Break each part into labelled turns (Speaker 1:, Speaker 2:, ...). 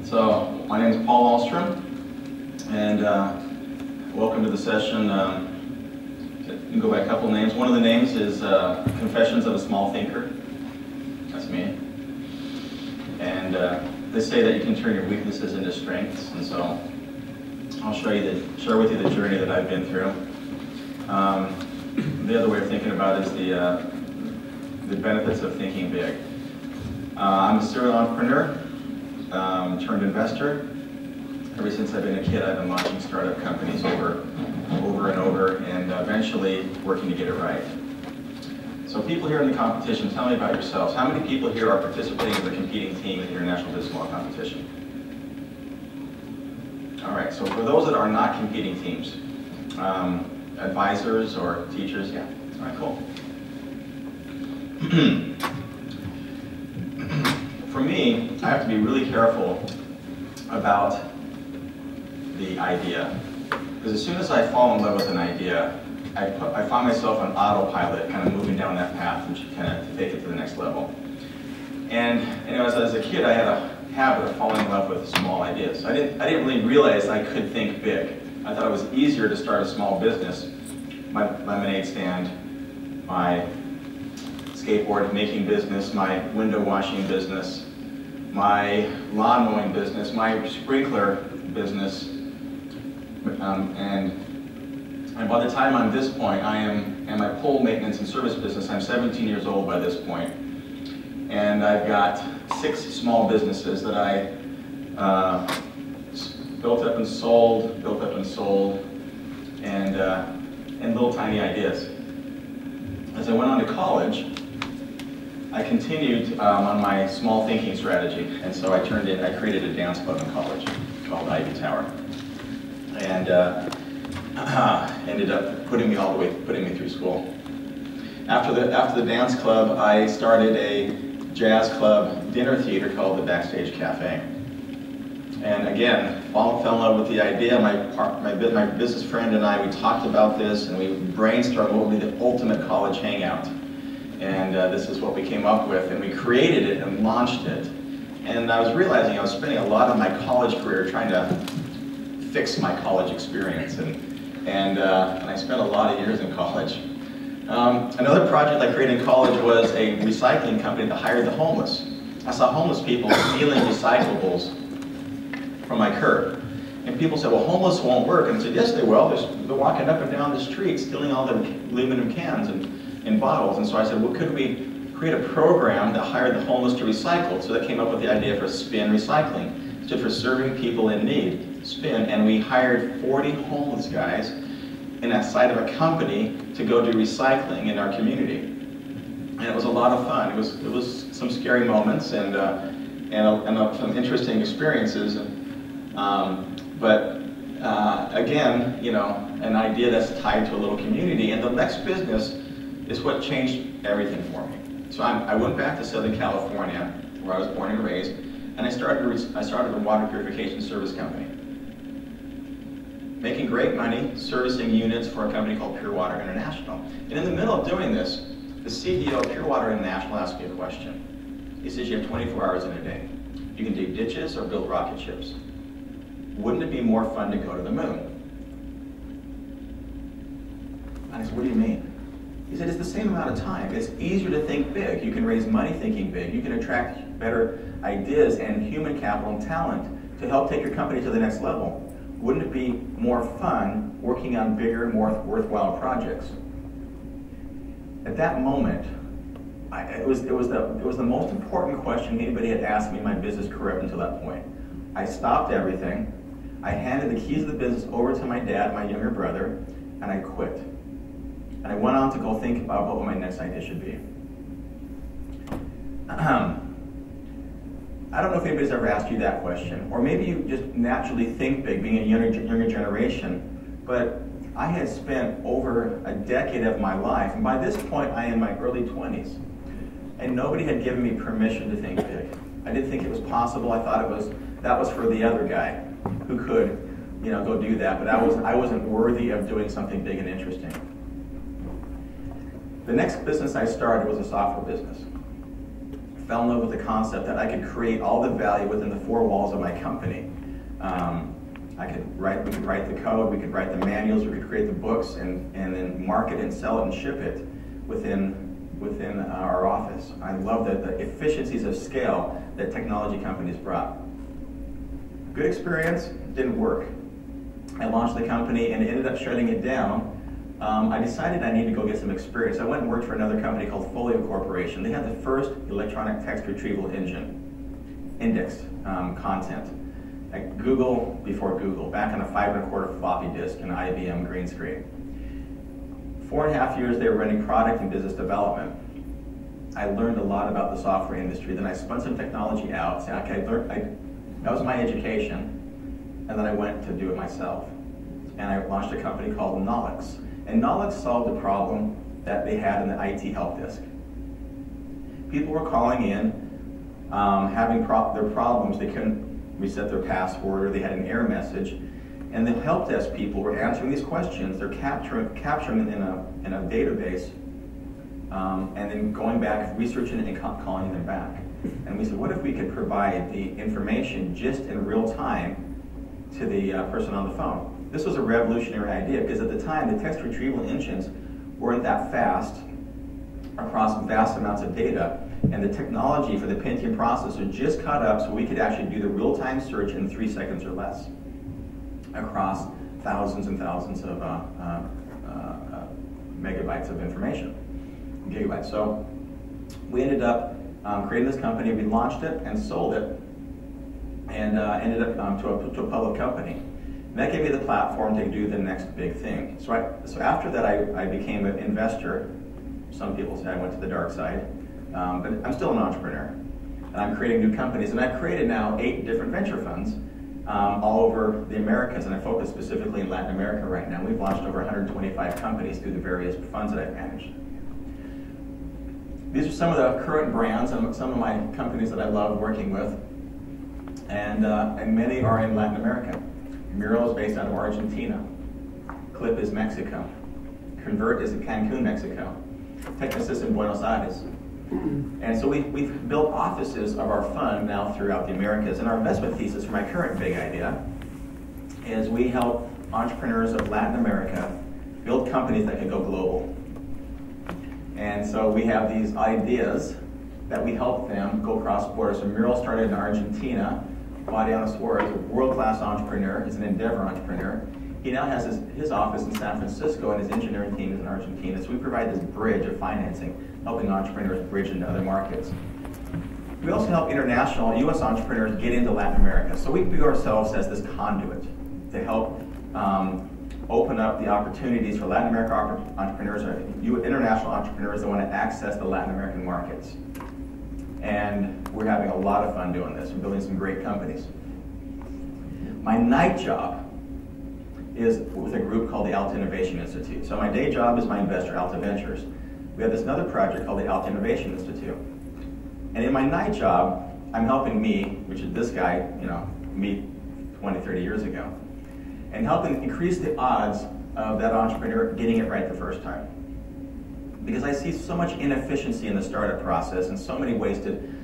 Speaker 1: So, my name is Paul Ahlstrom, and welcome to the session. You can go by a couple names. One of the names is Confessions of a Small Thinker. That's me. And they say that you can turn your weaknesses into strengths, and so I'll share with you the journey that I've been through. The other way of thinking about it is the benefits of thinking big. I'm a serial entrepreneur, turned investor. Ever since I've been a kid, I've been launching startup companies over and over, and eventually working to get it right. So people here in the competition, tell me about yourselves. How many people here are participating as a competing team in the International Business Law Competition? All right, so for those that are not competing teams, advisors or teachers, yeah, all right, cool. For me, I have to be really careful about the idea. Because as soon as I fall in love with an idea, I find myself on autopilot, kind of moving down that path, which kind of to take it to the next level. And as a kid, I had a habit of falling in love with small ideas. I didn't really realize I could think big. I thought it was easier to start a small business, my lemonade stand, my skateboard making business, my window washing business, my lawn mowing business, my sprinkler business, and by the time I'm this point, and my pole maintenance and service business, I'm 17 years old by this point, and I've got 6 small businesses that I built up and sold, and little tiny ideas. As I went on to college, I continued on my small thinking strategy, and so I created a dance club in college called Ivy Tower, and ended up putting me through school. After the dance club, I started a jazz club dinner theater called the Backstage Cafe. And again, fell in love with the idea. My business friend and I, we talked about this, and we brainstormed what would be the ultimate college hangout. And this is what we came up with, and we created it and launched it. And I was realizing I was spending a lot of my college career trying to fix my college experience, and I spent a lot of years in college. Another project I created in college was a recycling company that hired the homeless. I saw homeless people stealing recyclables from my curb. And people said, well, homeless won't work. And I said, yes, they will. They're walking up and down the street stealing all the aluminum cans and bottles. And so I said, well, could we create a program that hired the homeless to recycle? So that came up with the idea for Spin Recycling. It stood for Serving People in Need, Spin. And we hired 40 homeless guys in that side of a company to go do recycling in our community. And it was a lot of fun. It was some scary moments and some interesting experiences. But again, an idea that's tied to a little community, and the next business is what changed everything for me. So I went back to Southern California, where I was born and raised, and I started a water purification service company, making great money, servicing units for a company called Pure Water International. And in the middle of doing this, the CEO of Pure Water International asked me a question. He says, you have 24 hours in a day. You can dig ditches or build rocket ships. Wouldn't it be more fun to go to the moon? And I said, what do you mean? He said, it's the same amount of time. It's easier to think big. You can raise money thinking big. You can attract better ideas and human capital and talent to help take your company to the next level. Wouldn't it be more fun working on bigger, more worthwhile projects? At that moment, it was the most important question anybody had asked me in my business career up until that point. I stopped everything. I handed the keys of the business over to my dad, my younger brother, and I quit. And I went on to go think about what my next idea should be. I don't know if anybody's ever asked you that question, or maybe you just naturally think big, being a younger generation, but I had spent over a decade of my life, and by this point I am in my early 20s, and nobody had given me permission to think big. I didn't think it was possible. I thought that was for the other guy who could, go do that, but I wasn't worthy of doing something big and interesting. The next business I started was a software business. fell in love with the concept that I could create all the value within the four walls of my company. We could write the code, we could write the manuals, we could create the books, and then market and sell it and ship it within our office. I love the efficiencies of scale that technology companies brought. Good experience, didn't work. I launched the company and ended up shutting it down. I decided I needed to go get some experience. I went and worked for another company called Folio Corporation. They had the first electronic text retrieval engine, indexed content. At Google before Google, back on a 5¼ floppy disk and IBM green screen. 4.5 years they were running product and business development. I learned a lot about the software industry. Then I spun some technology out. Said, okay, that was my education, and then I went to do it myself. And I launched a company called Knowledge. And Knowledge solved the problem that they had in the IT help desk. People were calling in, having their problems. They couldn't reset their password, or they had an error message, and the help desk people were answering these questions. They're capturing in a database, and then going back, researching it, and calling them back. And we said, what if we could provide the information just in real time to the person on the phone? This was a revolutionary idea, because at the time, the text retrieval engines weren't that fast across vast amounts of data. And the technology for the Pentium processor just caught up, so we could actually do the real-time search in 3 seconds or less across thousands and thousands of megabytes of information, gigabytes. So we ended up creating this company. We launched it and sold it, and ended up to a public company. And that gave me the platform to do the next big thing. So after that, I became an investor. Some people say I went to the dark side. But I'm still an entrepreneur, and I'm creating new companies, and I've created now 8 different venture funds all over the Americas, and I focus specifically in Latin America right now. We've launched over 125 companies through the various funds that I've managed. These are some of the current brands and some of my companies that I love working with, and many are in Latin America. Miro is based out of Argentina. Clip is Mexico. Convert is in Cancun, Mexico. Technisys in Buenos Aires. And so we've built offices of our fund now throughout the Americas. And our investment thesis for my current big idea is we help entrepreneurs of Latin America build companies that can go global. And so we have these ideas that we help them go cross borders. So Muriel started in Argentina. Mariano Suarez, a world-class entrepreneur, is an Endeavor entrepreneur. He now has his office in San Francisco, and his engineering team is in Argentina. So we provide this bridge of financing, helping entrepreneurs bridge into other markets. We also help international U.S. entrepreneurs get into Latin America. So we view ourselves as this conduit to help open up the opportunities for Latin American entrepreneurs or international entrepreneurs that want to access the Latin American markets. And we're having a lot of fun doing this. We're building some great companies. My night job is with a group called the Alta Innovation Institute. So my day job is my investor, Alta Ventures. We have this other project called the Alta Innovation Institute. And in my night job, I'm helping me, which is this guy, me 20, 30 years ago, and helping increase the odds of that entrepreneur getting it right the first time. Because I see so much inefficiency in the startup process and so many wasted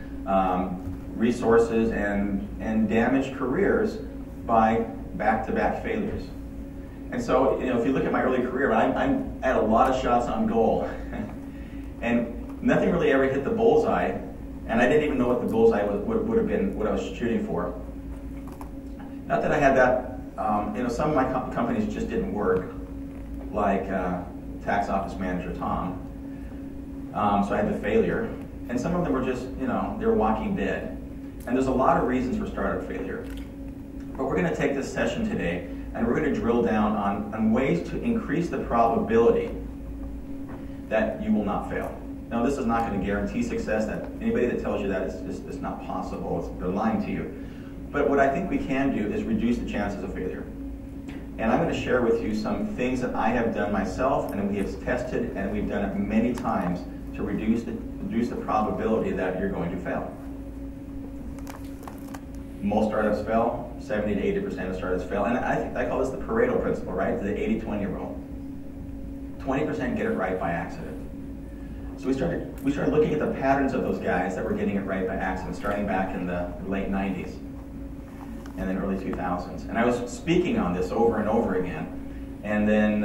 Speaker 1: resources and damaged careers by back-to-back failures. And so, if you look at my early career, I'm at a lot of shots on goal. And nothing really ever hit the bullseye, and I didn't even know what the bullseye would have been, what I was shooting for. Not that I had that, some of my companies just didn't work, like tax office manager Tom. So I had the failure. And some of them were just, they were walking dead. And there's a lot of reasons for startup failure. But we're going to take this session today, and we're going to drill down on ways to increase the probability that you will not fail. Now, this is not going to guarantee success. That anybody that tells you that is not possible. They're lying to you. But what I think we can do is reduce the chances of failure. And I'm going to share with you some things that I have done myself, and we have tested, and we've done it many times to reduce the probability that you're going to fail. Most startups fail. 70 to 80% of startups fail. And I call this the Pareto principle, right? The 80-20 rule. 20% get it right by accident. So we started looking at the patterns of those guys that were getting it right by accident, starting back in the late 90s and then early 2000s. And I was speaking on this over and over again. And then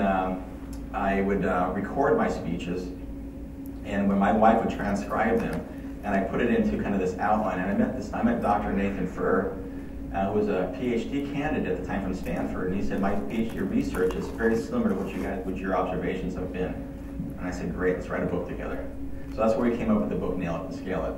Speaker 1: I would record my speeches, and when my wife would transcribe them, and I put it into kind of this outline. And I met Dr. Nathan Furr, who was a PhD candidate at the time from Stanford, and he said, my PhD research is very similar to what your observations have been. And I said, great, let's write a book together. So that's where we came up with the book, Nail It and Scale It.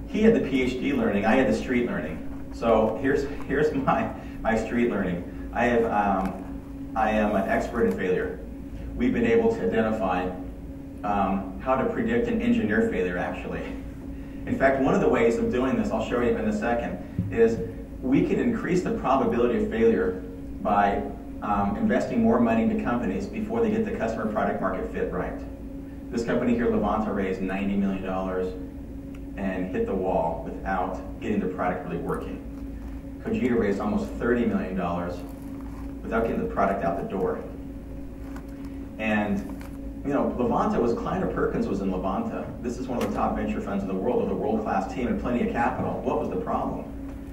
Speaker 1: He had the PhD learning, I had the street learning. So here's my street learning. I am an expert in failure. We've been able to identify how to predict and engineer failure, actually. In fact, one of the ways of doing this, I'll show you in a second, is we can increase the probability of failure by investing more money into companies before they get the customer product market fit right. This company here, Levanta, raised $90 million and hit the wall without getting the product really working. Cogita raised almost $30 million without getting the product out the door. And you know, Levanta was, Kleiner Perkins was in Levanta. This is one of the top venture funds in the world with a world-class team and plenty of capital. What was the problem?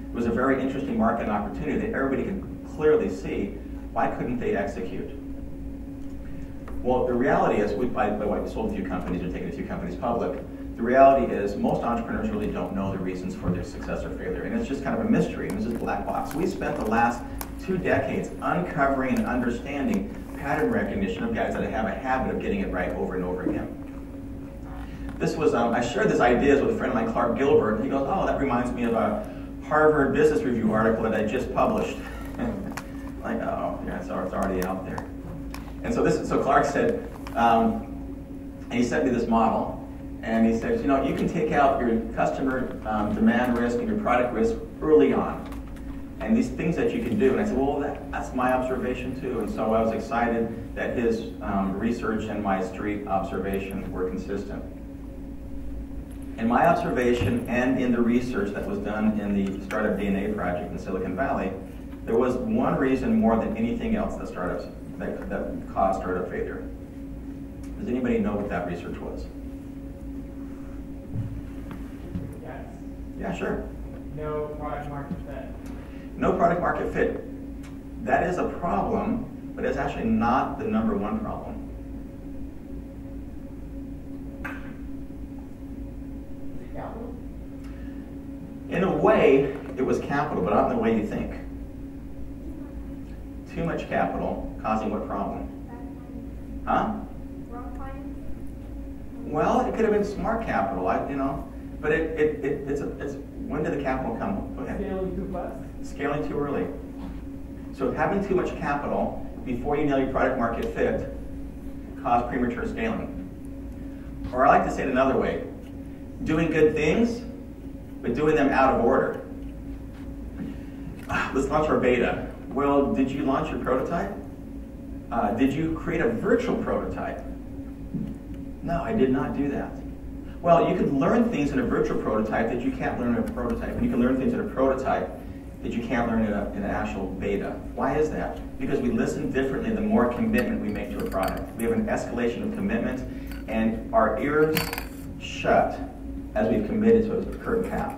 Speaker 1: It was a very interesting market opportunity that everybody could clearly see. Why couldn't they execute? Well, the reality is, by the way, we sold a few companies or taken a few companies public. The reality is most entrepreneurs really don't know the reasons for their success or failure, and it's just kind of a mystery, and this is black box. We spent the last 2 decades uncovering and understanding pattern recognition of guys that have a habit of getting it right over and over again. This was, I shared this ideas with a friend of mine, Clark Gilbert, and he goes, oh, that reminds me of a Harvard Business Review article that I just published. Like, oh, yeah, so it's already out there. And so Clark said, and he sent me this model, and he said, you know, you can take out your customer demand risk and your product risk early on. And these things that you can do. And I said, well, that's my observation too. And so I was excited that his research and my street observation were consistent. In my observation and in the research that was done in the Startup DNA project in Silicon Valley, there was one reason more than anything else that caused startup failure. Does anybody know what that research was?
Speaker 2: Yes.
Speaker 1: Yeah, sure.
Speaker 2: No product market fit.
Speaker 1: No product market fit. That is a problem, but it's actually not the #1 problem.
Speaker 2: Capital?
Speaker 1: In a way, it was capital, but not in the way you think. Too much capital causing what problem? Huh? Well, it could have been smart capital, but it's when did the capital come? Go ahead.
Speaker 2: Scaling too fast.
Speaker 1: Scaling too early. So having too much capital before you nail your product market fit caused premature scaling. Or I like to say it another way, doing good things, but doing them out of order. Let's launch our beta. Well, did you launch your prototype? Did you create a virtual prototype? No, I did not do that. Well, you can learn things in a virtual prototype that you can't learn in a prototype. And you can learn things in a prototype that you can't learn in an actual beta. Why is that? Because we listen differently the more commitment we make to a product. We have an escalation of commitment, and our ears shut as we've committed to a current path.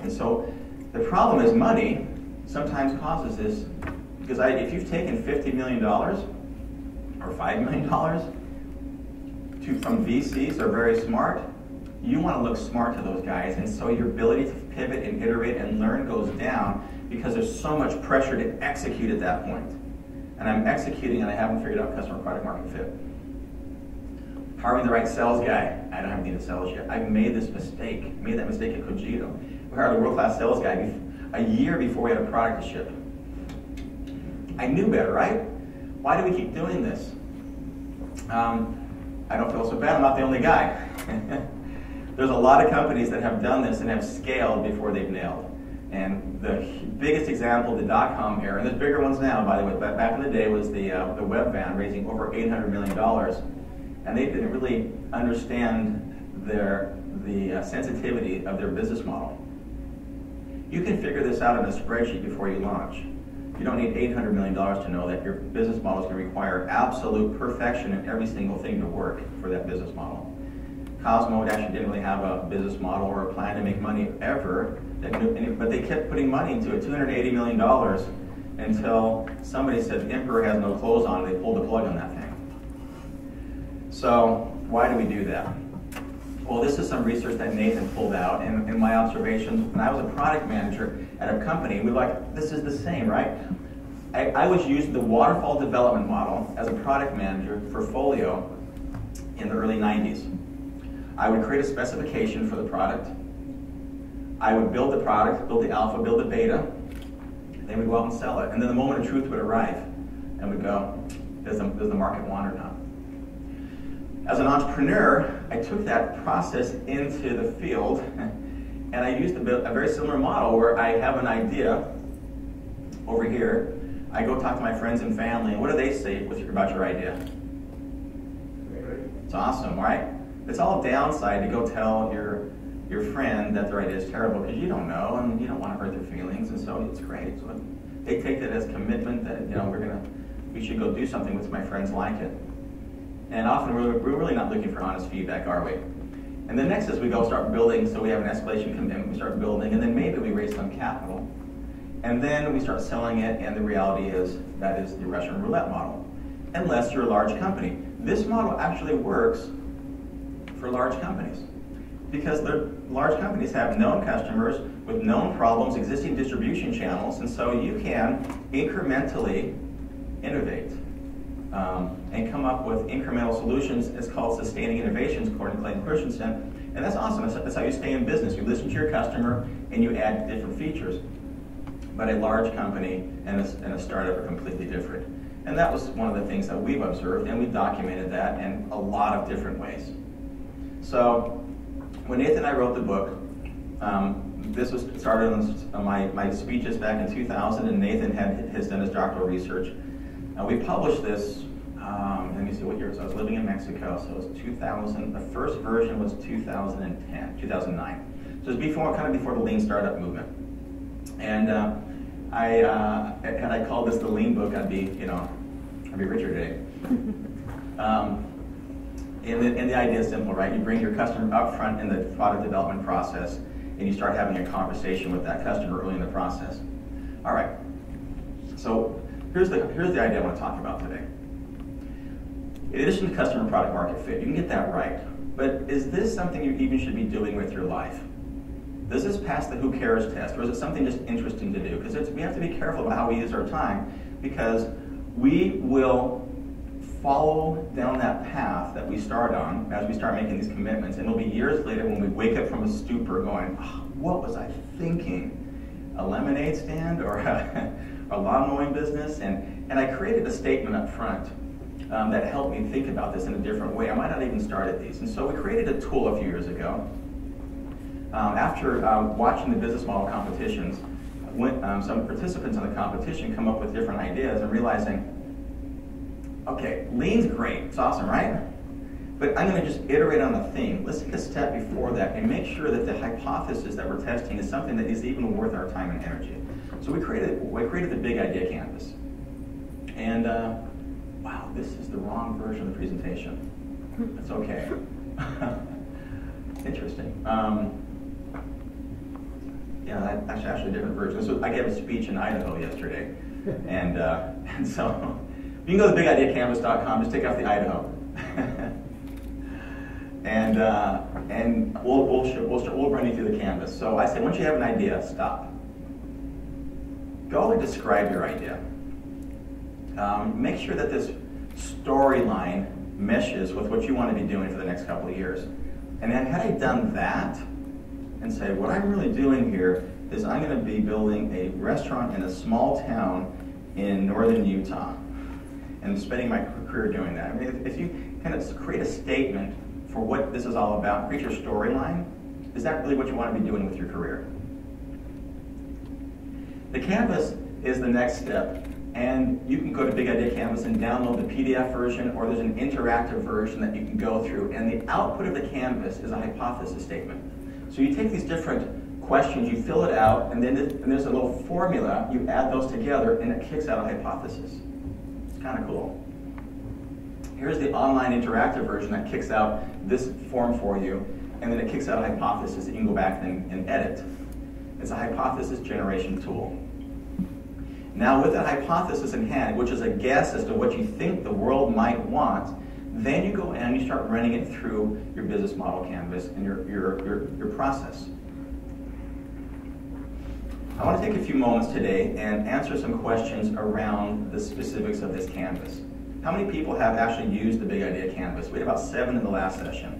Speaker 1: And so the problem is money sometimes causes this, because if you've taken $50 million or $5 million from VCs, they're very smart, you want to look smart to those guys, and so your ability to pivot and iterate and learn goes down because there's so much pressure to execute at that point. And I'm executing and I haven't figured out customer product market fit. Hiring the right sales guy, I don't have any sales yet. I've made this mistake, made that mistake at Cogito. We hired a world-class sales guy a year before we had a product to ship. I knew better, right? Why do we keep doing this? I don't feel so bad, I'm not the only guy. There's a lot of companies that have done this and have scaled before they've nailed. And the biggest example, the dot-com era, and there's bigger ones now, by the way, but back in the day was the web van raising over $800 million. And they didn't really understand the sensitivity of their business model. You can figure this out in a spreadsheet before you launch. You don't need $800 million to know that your business model is going to require absolute perfection in every single thing to work for that business model. Cosmo actually didn't really have a business model or a plan to make money ever, but they kept putting money into it, $280 million, until somebody said the emperor has no clothes on, and they pulled the plug on that thing. So why do we do that? Well, this is some research that Nathan pulled out, and in my observations, when I was a product manager at a company, we were like, this is the same, right? I was using the waterfall development model as a product manager for Folio in the early 90s. I would create a specification for the product. I would build the product, build the alpha, build the beta, then we'd go out and sell it. And then the moment of truth would arrive, and we'd go, does the market want or not? As an entrepreneur, I took that process into the field, and I used a very similar model where I have an idea over here. I go talk to my friends and family, and what do they say about your idea? It's awesome, right? It's all downside to go tell your friend that their idea is terrible because you don't know and you don't want to hurt their feelings, and so it's great. So they take that as commitment that we should go do something with my friends like it. And often we're really not looking for honest feedback, are we? And the next is we go start building, so we have an escalation commitment, we start building, and then maybe we raise some capital. And then we start selling it, and the reality is that is the Russian roulette model. Unless you're a large company. This model actually works for large companies because large companies have known customers with known problems, existing distribution channels, and so you can incrementally innovate and come up with incremental solutions. It's called sustaining innovations, according to Clayton Christensen, and that's awesome. That's how you stay in business. You listen to your customer and you add different features. But a large company and a startup are completely different. And that was one of the things that we've observed, and we've documented that in a lot of different ways. So when Nathan and I wrote the book, this was started on my speeches back in 2000, and Nathan has done his doctoral research. We published this, let me see what year it was. I was living in Mexico, so it was 2000. The first version was 2009. So it was kind of before the lean startup movement. And had I called this the lean book, I'd be richer today. And the idea is simple, right? You bring your customer up front in the product development process, and you start having a conversation with that customer early in the process. All right. So here's the idea I want to talk about today. In addition to customer product market fit, you can get that right. But is this something you even should be doing with your life? Does this pass the who cares test, or is it something just interesting to do? Because we have to be careful about how we use our time, because we will follow down that path that we start on as we start making these commitments, and it'll be years later when we wake up from a stupor going, oh, what was I thinking? A lemonade stand or a lawn mowing business? And I created a statement up front that helped me think about this in a different way. I might not even start at these. And so we created a tool a few years ago. After watching the business model competitions, some participants in the competition come up with different ideas and realizing, okay, lean's great, it's awesome, right? But I'm going to just iterate on the theme. Let's take a step before that and make sure that the hypothesis that we're testing is something that is even worth our time and energy. So we created the big idea canvas. And wow, this is the wrong version of the presentation. That's okay. Interesting. Yeah, that's actually a different version. So I gave a speech in Idaho yesterday, and so you can go to bigideacanvas.com. Just take out the Idaho, and we'll run you through the canvas. So I say, once you have an idea, stop. Go and describe your idea. Make sure that this storyline meshes with what you want to be doing for the next couple of years. And then had I done that, and say, what I'm really doing here is I'm going to be building a restaurant in a small town in northern Utah. And I'm spending my career doing that. I mean, if you kind of create a statement for what this is all about, create your storyline, is that really what you want to be doing with your career? The canvas is the next step. And you can go to Big Idea Canvas and download the PDF version, or there's an interactive version that you can go through. And the output of the canvas is a hypothesis statement. So you take these different questions, you fill it out, and then there's a little formula, you add those together, and it kicks out a hypothesis. It's kind of cool. Here's the online interactive version that kicks out this form for you, and then it kicks out a hypothesis that you can go back and edit. It's a hypothesis generation tool. Now with that hypothesis in hand, which is a guess as to what you think the world might want, then you go in and you start running it through your business model canvas and your process. I want to take a few moments today and answer some questions around the specifics of this canvas. How many people have actually used the Big Idea Canvas? We had about 7 in the last session.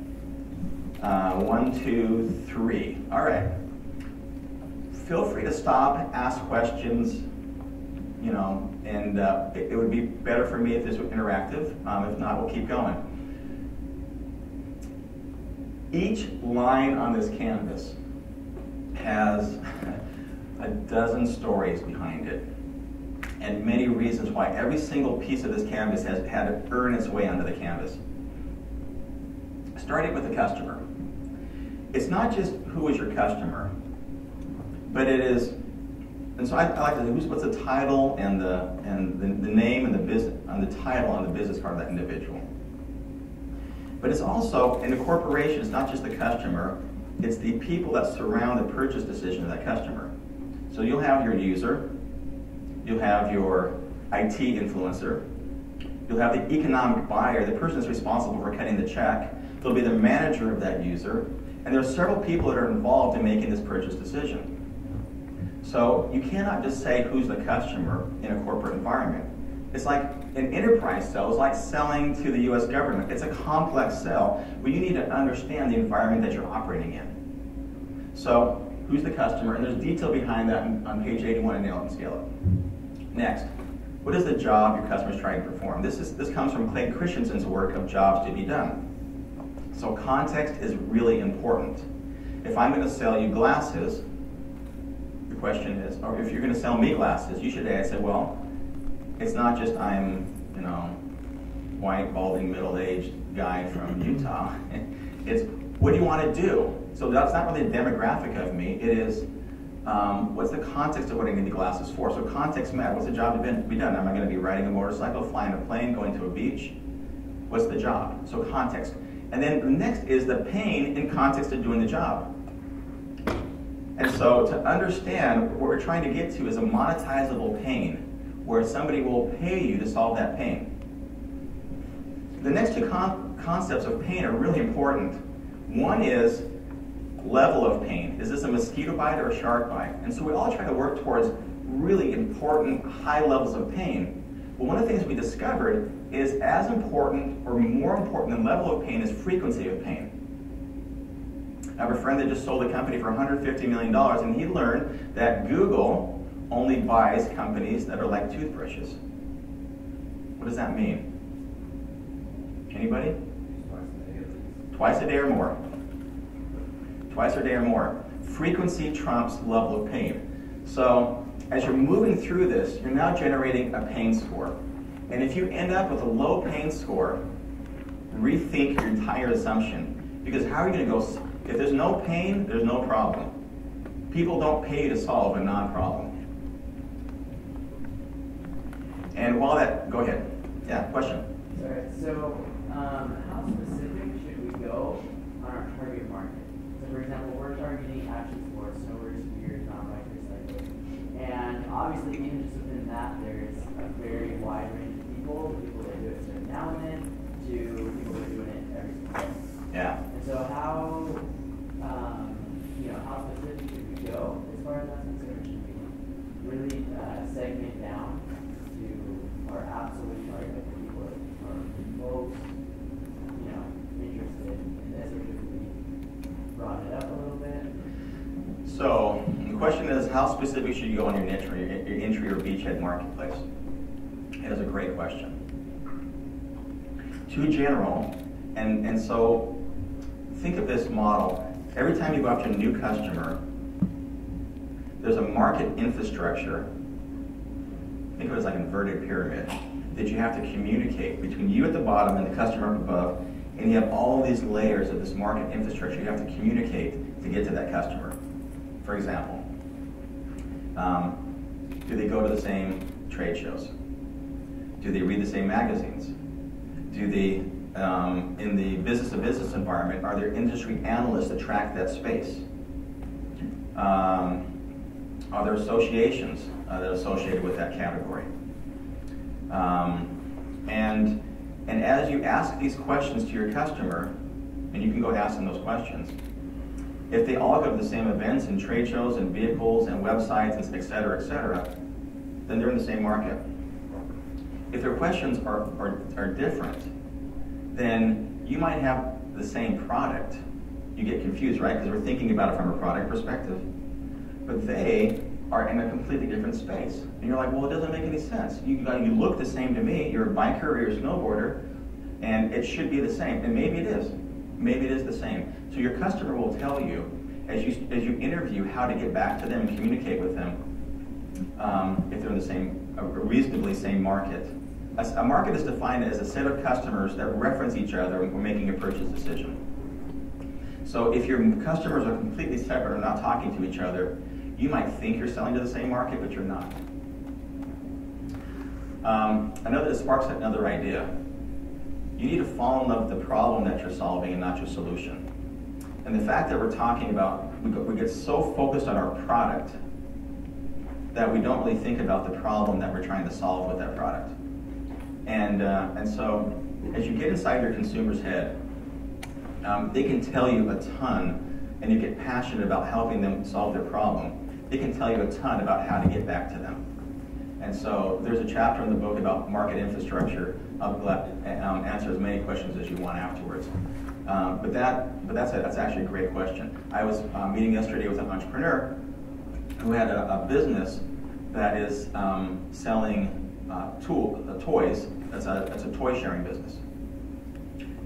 Speaker 1: 1, 2, 3. All right. Feel free to stop, ask questions, you know, and it would be better for me if this were interactive. If not, we'll keep going. Each line on this canvas has a dozen stories behind it, and many reasons why every single piece of this canvas has had to earn its way onto the canvas. Starting with the customer. It's not just who is your customer, but it is, and so I like to say, what's the title and the name and the business, on the title on the business card of that individual. But it's also, in a corporation, it's not just the customer, it's the people that surround the purchase decision of that customer. So you'll have your user, you'll have your IT influencer, you'll have the economic buyer, the person that's responsible for cutting the check, there'll be the manager of that user, and there are several people that are involved in making this purchase decision. So you cannot just say who's the customer in a corporate environment. It's like an enterprise sell. It's like selling to the US government. It's a complex sell where you need to understand the environment that you're operating in. So who's the customer? And there's detail behind that on page 81 in Nail It and Scale It. Next, what is the job your customer is trying to perform? This comes from Clayton Christensen's work of jobs to be done. So context is really important. If I'm going to sell you glasses, the question is, or if you're going to sell me glasses, you should say, well, it's not just I'm, you know, white, balding, middle-aged guy from Utah. It's what do you want to do? So that's not really a demographic of me. It is what's the context of what I need the glasses for? So context matters. What's the job to be done? Am I going to be riding a motorcycle, flying a plane, going to a beach? What's the job? So context. And then the next is the pain in context of doing the job. And so to understand what we're trying to get to is a monetizable pain, where somebody will pay you to solve that pain. The next two concepts of pain are really important. One is level of pain. Is this a mosquito bite or a shark bite? And so we all try to work towards really important high levels of pain. But one of the things we discovered is as important or more important than level of pain is frequency of pain. I have a friend that just sold a company for $150 million, and he learned that Google only buys companies that are like toothbrushes. What does that mean? Anybody? Twice a day or more. Twice a day or more. Frequency trumps level of pain. So as you're moving through this, you're now generating a pain score. And if you end up with a low pain score, rethink your entire assumption. Because how are you going to go, if there's no pain, there's no problem. People don't pay you to solve a non-problem. And while that, go ahead. Yeah, question.
Speaker 3: Sorry, so how specific should we go on our target market? So for example, we're targeting action sports, snowboarders, skiers, non-bikers, cyclists. And obviously even just within that, there's a very wide range of people that do it every now and then, to people that are doing it every single day.
Speaker 1: Yeah.
Speaker 3: And so how, how specific should we go as far as that's concerned? Should we really segment down to our absolute target of people that are most, interested in this, or should we broaden it up a little bit?
Speaker 1: So the question is, how specific should you go on your niche or your entry or beachhead marketplace? It is a great question. Too general, and so think of this model. Every time you go after a new customer, there's a market infrastructure. Think of it as like an inverted pyramid that you have to communicate between you at the bottom and the customer up above, and you have all these layers of this market infrastructure you have to communicate to get to that customer. For example, do they go to the same trade shows? Do they read the same magazines? Do they, in the business-to-business environment, are there industry analysts that track that space? Are there associations that are associated with that category? And as you ask these questions to your customer, and you can go ask them those questions, if they all go to the same events and trade shows and vehicles and websites, and et cetera, then they're in the same market. If their questions are different, then you might have the same product. You get confused, right? Because we're thinking about it from a product perspective. But they are in a completely different space. And you're like, well, it doesn't make any sense. You look the same to me. You're a biker or you're a snowboarder, and it should be the same. And maybe it is. Maybe it is the same. So your customer will tell you, as you interview, how to get back to them and communicate with them, if they're in the same, a reasonably same market. A market is defined as a set of customers that reference each other when we're making a purchase decision. So if your customers are completely separate or not talking to each other, you might think you're selling to the same market, but you're not. It sparks another idea. You need to fall in love with the problem that you're solving and not your solution. And the fact that we're talking about, we get so focused on our product that we don't really think about the problem that we're trying to solve with that product. And so as you get inside your consumer's head, they can tell you a ton, and you get passionate about helping them solve their problem. They can tell you a ton about how to get back to them. And so there's a chapter in the book about market infrastructure. I'll answer as many questions as you want afterwards. But that's actually a great question. I was meeting yesterday with an entrepreneur who had a business that is selling toys. That's a toy sharing business.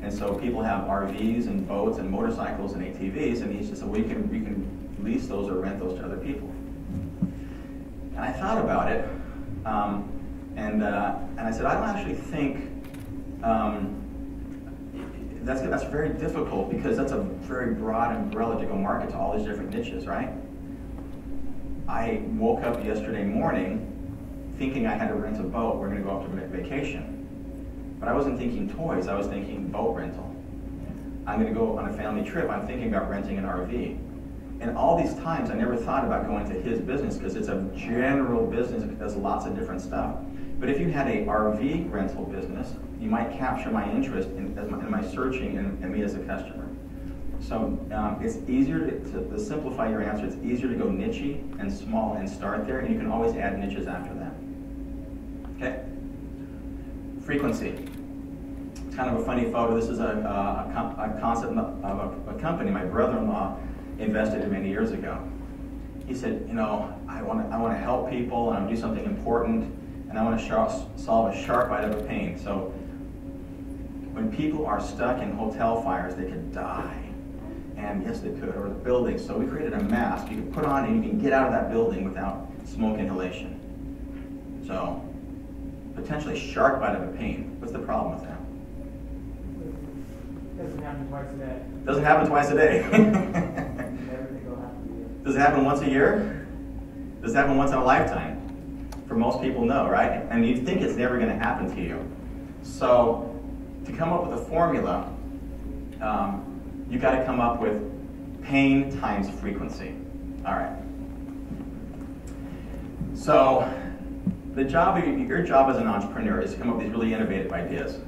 Speaker 1: And so people have RVs and boats and motorcycles and ATVs, and he just said, well, you can lease those or rent those to other people. And I thought about it, and I said, I don't actually think that's very difficult, because that's a very broad umbrella to go market to all these different niches, right? I woke up yesterday morning thinking I had to rent a boat. We're going to go off to a vacation. But I wasn't thinking toys, I was thinking boat rental. I'm going to go on a family trip, I'm thinking about renting an RV. And all these times I never thought about going to his business, because it's a general business, it does lots of different stuff. But if you had a RV rental business, you might capture my interest in my searching and me as a customer. So it's easier to simplify your answer, it's easier to go niche and small and start there, and you can always add niches after that. Okay? Frequency. It's kind of a funny photo. This is a concept of a company my brother-in-law invested in many years ago. He said, you know, I want to help people, and I want to do something important, and I want to solve a sharp bite of a pain. So when people are stuck in hotel fires, they could die. And yes, they could, or the buildings. So we created a mask you can put on, and you can get out of that building without smoke inhalation. So potentially sharp bite of a pain. What's the problem with that?
Speaker 2: Doesn't happen twice a day.
Speaker 1: Doesn't happen twice a day. Does it happen once a year? Does it happen once in a lifetime? For most people, no, right? And you think it's never going to happen to you. So to come up with a formula, you got to come up with pain times frequency. All right. So your job as an entrepreneur is to come up with these really innovative ideas.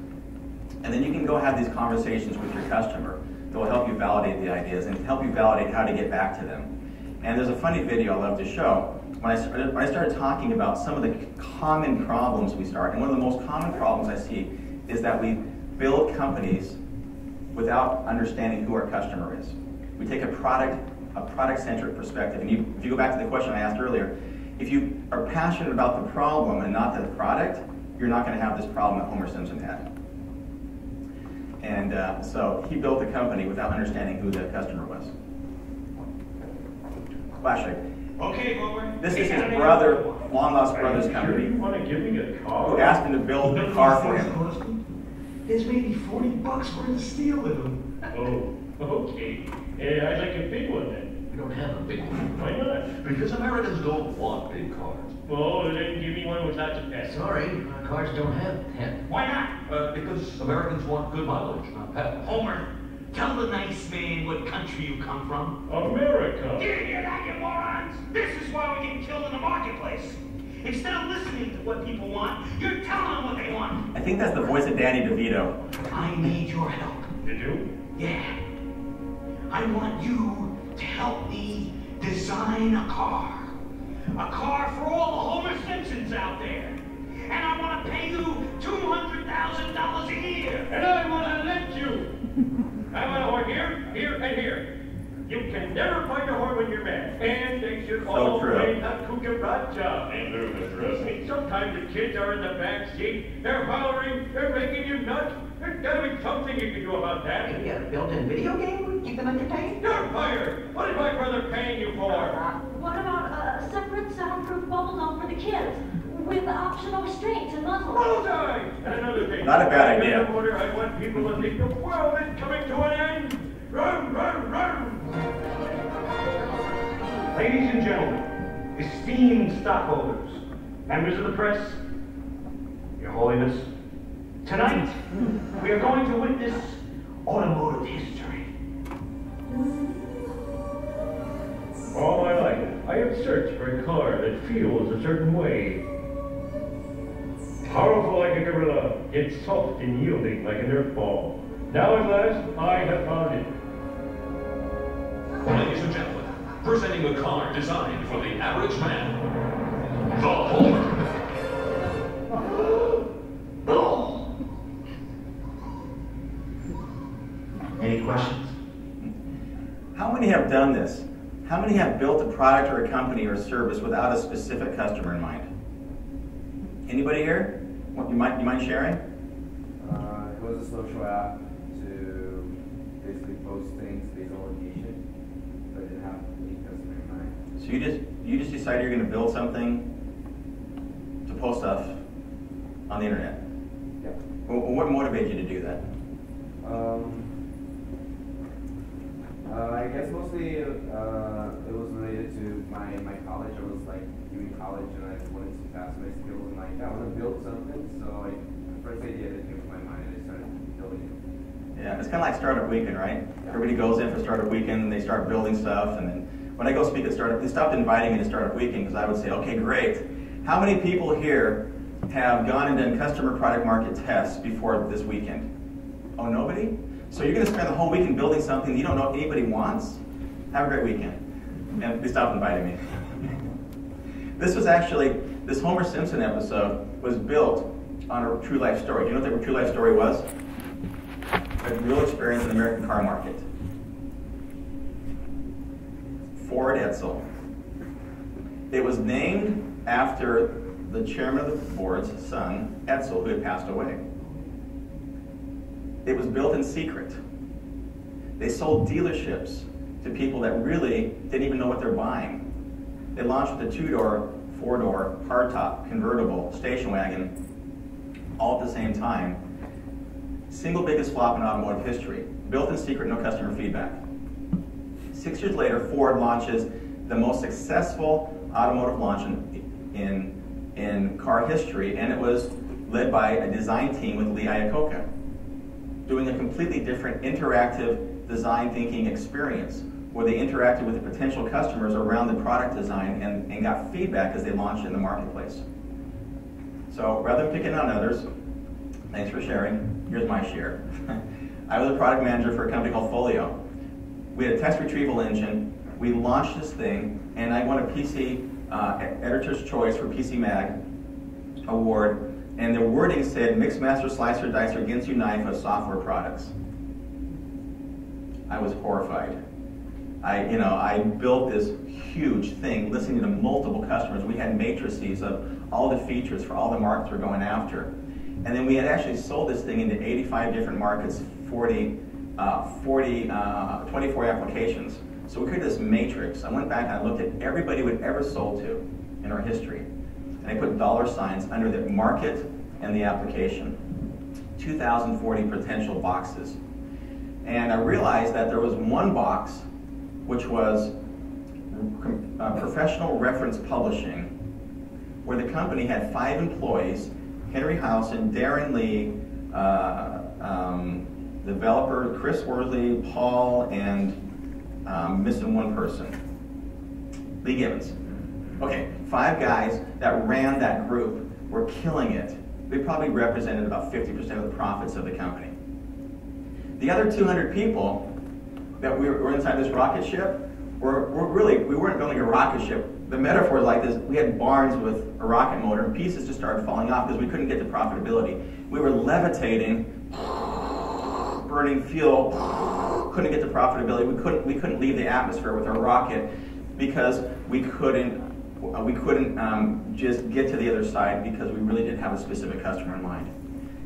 Speaker 1: And then you can go have these conversations with your customer that will help you validate the ideas and help you validate how to get back to them. And there's a funny video I love to show. When I started talking about some of the common problems we start, and one of the most common problems I see is that we build companies without understanding who our customer is. We take a product-centric perspective. And if you go back to the question I asked earlier, if you are passionate about the problem and not the product, you're not going to have this problem that Homer Simpson had. And so he built the company without understanding who the customer was. Flashlight.
Speaker 4: Okay, Boomer.
Speaker 1: This is his brother, long-lost brother's company,
Speaker 4: You want to give me a car?
Speaker 1: who asked him to build a car for him.
Speaker 5: There's maybe $40 worth of steel in them.
Speaker 4: Oh, okay. I'd like a big one then.
Speaker 5: don't have a big one.
Speaker 4: Why not?
Speaker 5: Because Americans don't want big cars.
Speaker 4: Oh, then give me one with lots of pets.
Speaker 5: Sorry, cars don't have pets.
Speaker 4: Why not?
Speaker 5: Because Americans want good mileage, not pets.
Speaker 6: Homer, tell the nice man what country you come from.
Speaker 4: America.
Speaker 6: You hear that, you morons? This is why we get killed in the marketplace. Instead of listening to what people want, you're telling them what they want.
Speaker 1: I think that's the voice of Danny DeVito.
Speaker 6: I need your help.
Speaker 4: You do?
Speaker 6: Yeah. I want you to help me design a car. A car for all the Homer Simpsons out there. And I want to pay you $200,000 a year.
Speaker 4: And I want to let you. I want a horn here, here, and here. You can never find a horn when you're mad. And they should all
Speaker 1: true.
Speaker 4: play that Googlebot. And trust me, sometimes the kids are in the back seat. They're hollering, they're making you nuts. There's got to be something you can do about that.
Speaker 7: Maybe a built-in video game? Keep them entertained?
Speaker 4: You're fired. What is my brother paying you for?
Speaker 8: What about a separate soundproof bubble dome for the kids with optional restraints and muzzles?
Speaker 4: Bullseye! And another thing.
Speaker 1: Not a bad idea.
Speaker 4: In order, I want people to think the world is coming to an end. Run, run, run! Ladies and gentlemen, esteemed stockholders, members of the press, Your Holiness, tonight we are going to witness automotive history. All my life, I have searched for a car that feels a certain way. Powerful like a gorilla, yet soft and yielding like a Nerf ball. Now at last, I have found it.
Speaker 5: Ladies and gentlemen, presenting a car designed for the average man, the Homer.
Speaker 6: Any questions?
Speaker 1: How many have done this? How many have built a product or a company or a service without a specific customer in mind? Anybody here? You mind sharing?
Speaker 9: It was a social app to basically post things based on location, but it didn't have any customer in mind.
Speaker 1: So you just decided you're going to build something to post stuff on the internet.
Speaker 9: Yeah.
Speaker 1: Well, what motivated you to do that?
Speaker 9: I guess mostly it was related to my college. I was like doing college and I wanted to pass my skills and like I want to build something. So the first idea that came to my mind and I started building it.
Speaker 1: Yeah, it's kind of like Startup Weekend, right? Everybody goes in for Startup Weekend and they start building stuff. And then when I go speak at Startup, they stopped inviting me to Startup Weekend because I would say, okay, great. How many people here have gone and done customer product market tests before this weekend? Oh, nobody? So you're going to spend the whole weekend building something that you don't know anybody wants? Have a great weekend. And they stopped inviting me. This Homer Simpson episode was built on a true life story. Do you know what the true life story was? A real experience in the American car market. Ford Edsel. It was named after the chairman of the board's son, Edsel, who had passed away. It was built in secret. They sold dealerships to people that really didn't even know what they're buying. They launched with a 2-door, 4-door, hardtop, convertible, station wagon, all at the same time. Single biggest flop in automotive history. Built in secret, no customer feedback. 6 years later, Ford launches the most successful automotive launch in car history, and it was led by a design team with Lee Iacocca, doing a completely different interactive design thinking experience where they interacted with the potential customers around the product design and got feedback as they launched in the marketplace. So rather than picking on others, thanks for sharing, here's my share. I was a product manager for a company called Folio. We had a text retrieval engine, we launched this thing, and I won a PC Editor's Choice for PC Mag award, and the wording said, Mix Master Slicer Dicer Ginsu Knife of Software Products. I was horrified. I built this huge thing, listening to multiple customers. We had matrices of all the features for all the markets we're going after. And then we had actually sold this thing into 85 different markets, 24 applications. So we created this matrix. I went back and I looked at everybody we'd ever sold to in our history. And I put $ under the market and the application. 2,040 potential boxes. And I realized that there was one box which was Professional Reference Publishing, where the company had 5 employees, Henry Howson, Darren Lee, developer Chris Worley, Paul, and missing one person, Lee Gibbons. Okay, 5 guys that ran that group were killing it. We probably represented about 50% of the profits of the company. The other 200 people that were inside this rocket ship we weren't building a rocket ship. The metaphor is like this: we had barns with a rocket motor, and pieces just started falling off because we couldn't get to profitability. We were levitating, burning fuel, couldn't get to profitability. We couldn't leave the atmosphere with our rocket because we couldn't just get to the other side because we really didn't have a specific customer in mind.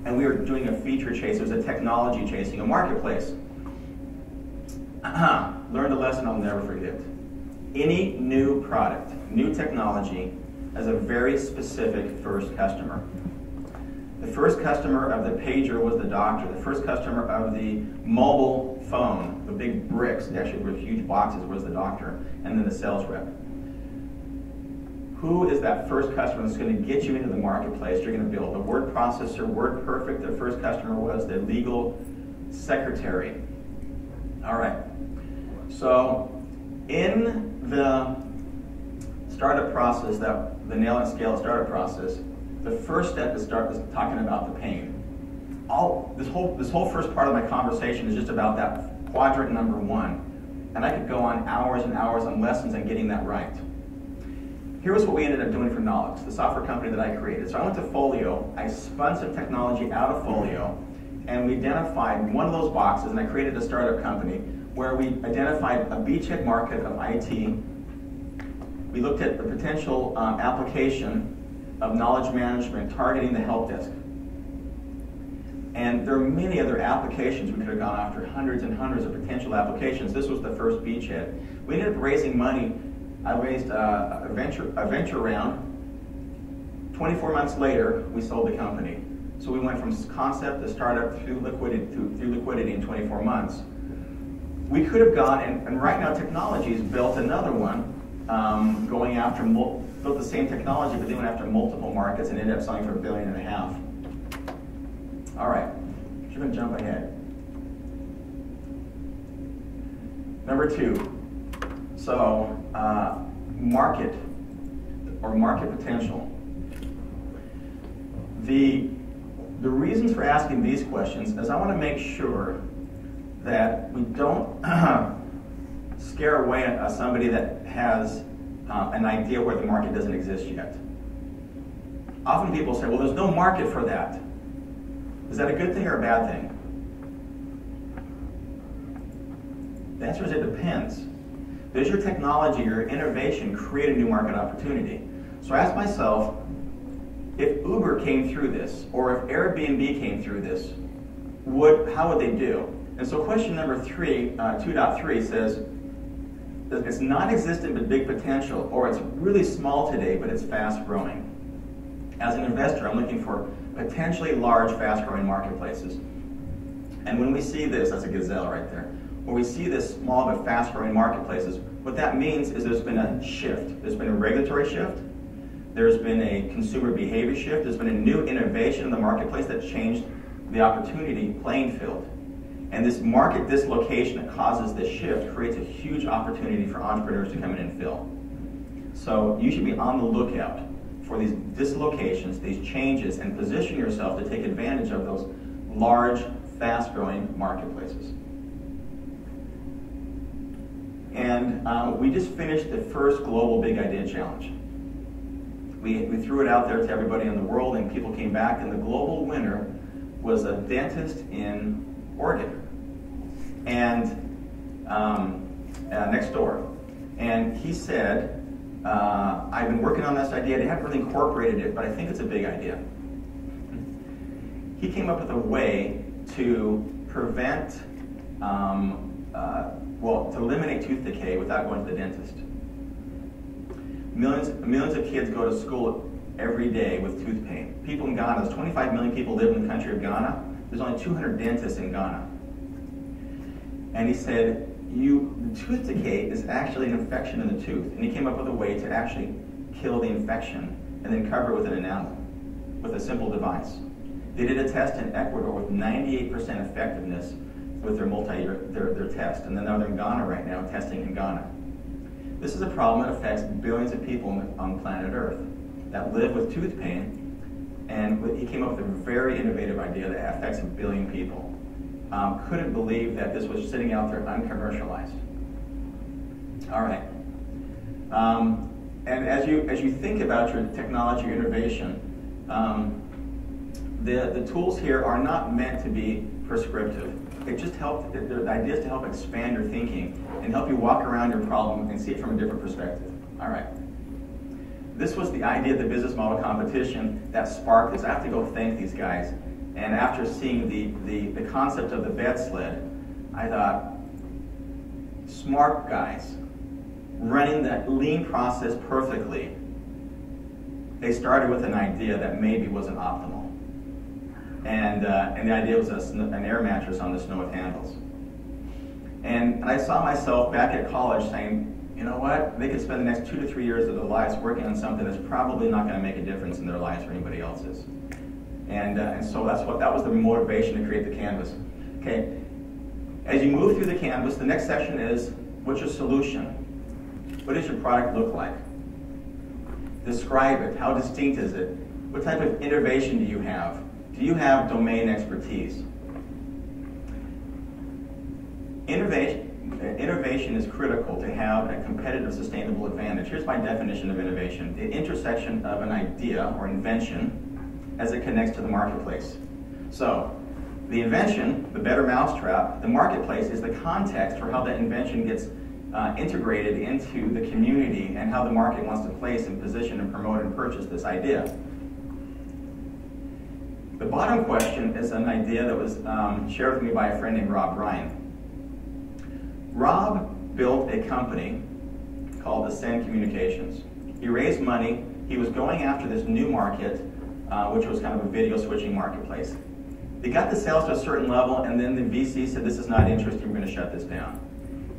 Speaker 1: And we were doing a feature chase. It was a technology chasing a marketplace. Learned a lesson I'll never forget. Any new product, new technology, has a very specific first customer. The first customer of the pager was the doctor. The first customer of the mobile phone, the big bricks, actually were huge boxes, was the doctor, and then the sales rep. Who is that first customer that's going to get you into the marketplace you're going to build? The word processor, WordPerfect, their first customer was the legal secretary. All right. So in the startup process, the nail and scale startup process, the first step is talking about the pain. This whole first part of my conversation is just about that quadrant number 1. And I could go on hours and hours on lessons and getting that right. Here's what we ended up doing for Knowledge, the software company that I created. So I went to Folio, I spun some technology out of Folio, and we identified one of those boxes, and I created a startup company where we identified a beachhead market of IT. We looked at the potential application of knowledge management targeting the help desk. And there are many other applications we could have gone after, hundreds and hundreds of potential applications. This was the first beachhead. We ended up raising money. I raised a venture round. 24 months later, we sold the company. So we went from concept to startup through liquidity in 24 months. We could have gone, and right now Technologies built another one, going after, built the same technology, but they went after multiple markets and ended up selling for $1.5 billion. All right, you're going to jump ahead. Number 2, so market or market potential. The reasons for asking these questions is I want to make sure that we don't scare away somebody that has an idea where the market doesn't exist yet. Often people say, well, there's no market for that. Is that a good thing or a bad thing? The answer is it depends. Does your technology, your innovation create a new market opportunity? So I asked myself, if Uber came through this, or if Airbnb came through this, how would they do? And so question number 2.3 says, it's non-existent but big potential, or it's really small today but it's fast growing. As an investor, I'm looking for potentially large, fast-growing marketplaces. And when we see this, that's a gazelle right there, when we see this small but fast-growing marketplaces, what that means is there's been a shift. There's been a regulatory shift. There's been a consumer behavior shift. There's been a new innovation in the marketplace that changed the opportunity playing field. And this market dislocation that causes this shift creates a huge opportunity for entrepreneurs to come in and fill. So you should be on the lookout for these dislocations, these changes, and position yourself to take advantage of those large, fast-growing marketplaces. And we just finished the first Global Big Idea Challenge. We threw it out there to everybody in the world, and people came back, and the global winner was a dentist in Oregon, and next door. And he said, I've been working on this idea. They haven't really incorporated it, but I think it's a big idea. He came up with a way to prevent, to eliminate tooth decay without going to the dentist. Millions of kids go to school every day with tooth pain. People in Ghana, there's 25 million people live in the country of Ghana. There's only 200 dentists in Ghana. And he said, the tooth decay is actually an infection in the tooth, and he came up with a way to actually kill the infection and then cover it with an enamel with a simple device. They did a test in Ecuador with 98% effectiveness with their test, and then they're in Ghana right now testing in Ghana. This is a problem that affects billions of people on planet Earth that live with tooth pain, and he came up with a very innovative idea that affects 1 billion people. Couldn't believe that this was sitting out there uncommercialized. All right. And as you think about your technology or innovation, the tools here are not meant to be prescriptive. It just helps. The idea is to help expand your thinking and help you walk around your problem and see it from a different perspective. All right. This was the idea of the business model competition that sparked this. I have to go thank these guys. And after seeing the concept of the bed sled, I thought, smart guys, running that lean process perfectly. They started with an idea that maybe wasn't optimal. And the idea was an air mattress on the snow with handles. And I saw myself back at college saying, you know what, they could spend the next 2 to 3 years of their lives working on something that's probably not going to make a difference in their lives or anybody else's. And so that was the motivation to create the canvas. Okay, as you move through the canvas, the next section is, what's your solution? What does your product look like? Describe it. How distinct is it? What type of innovation do you have? Do you have domain expertise? Innovation is critical to have a competitive, sustainable advantage. Here's my definition of innovation: the intersection of an idea or invention as it connects to the marketplace. So, the invention, the better mousetrap, the marketplace is the context for how that invention gets integrated into the community and how the market wants to place and position and promote and purchase this idea. The bottom question is an idea that was shared with me by a friend named Rob Ryan. Rob built a company called Ascend Communications. He raised money. He was going after this new market, which was kind of a video switching marketplace. They got the sales to a certain level, and then the VC said, this is not interesting, we're going to shut this down.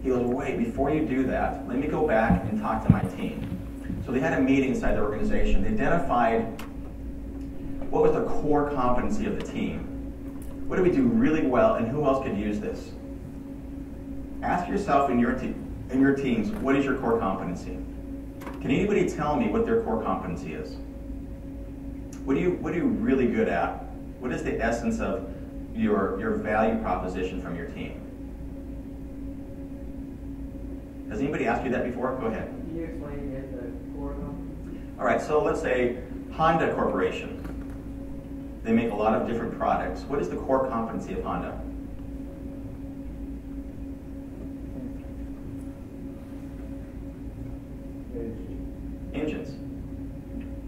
Speaker 1: He goes, wait, before you do that, let me go back and talk to my team. So they had a meeting inside the organization. They identified what was the core competency of the team. What do we do really well, and who else could use this? Ask yourself in your teams, what is your core competency? Can anybody tell me what their core competency is? What are you really good at? What is the essence of your value proposition from your team? Has anybody asked you that before? Go ahead.
Speaker 3: Can you explain again the core competency?
Speaker 1: All right, so let's say Honda Corporation. They make a lot of different products. What is the core competency of Honda? Engines.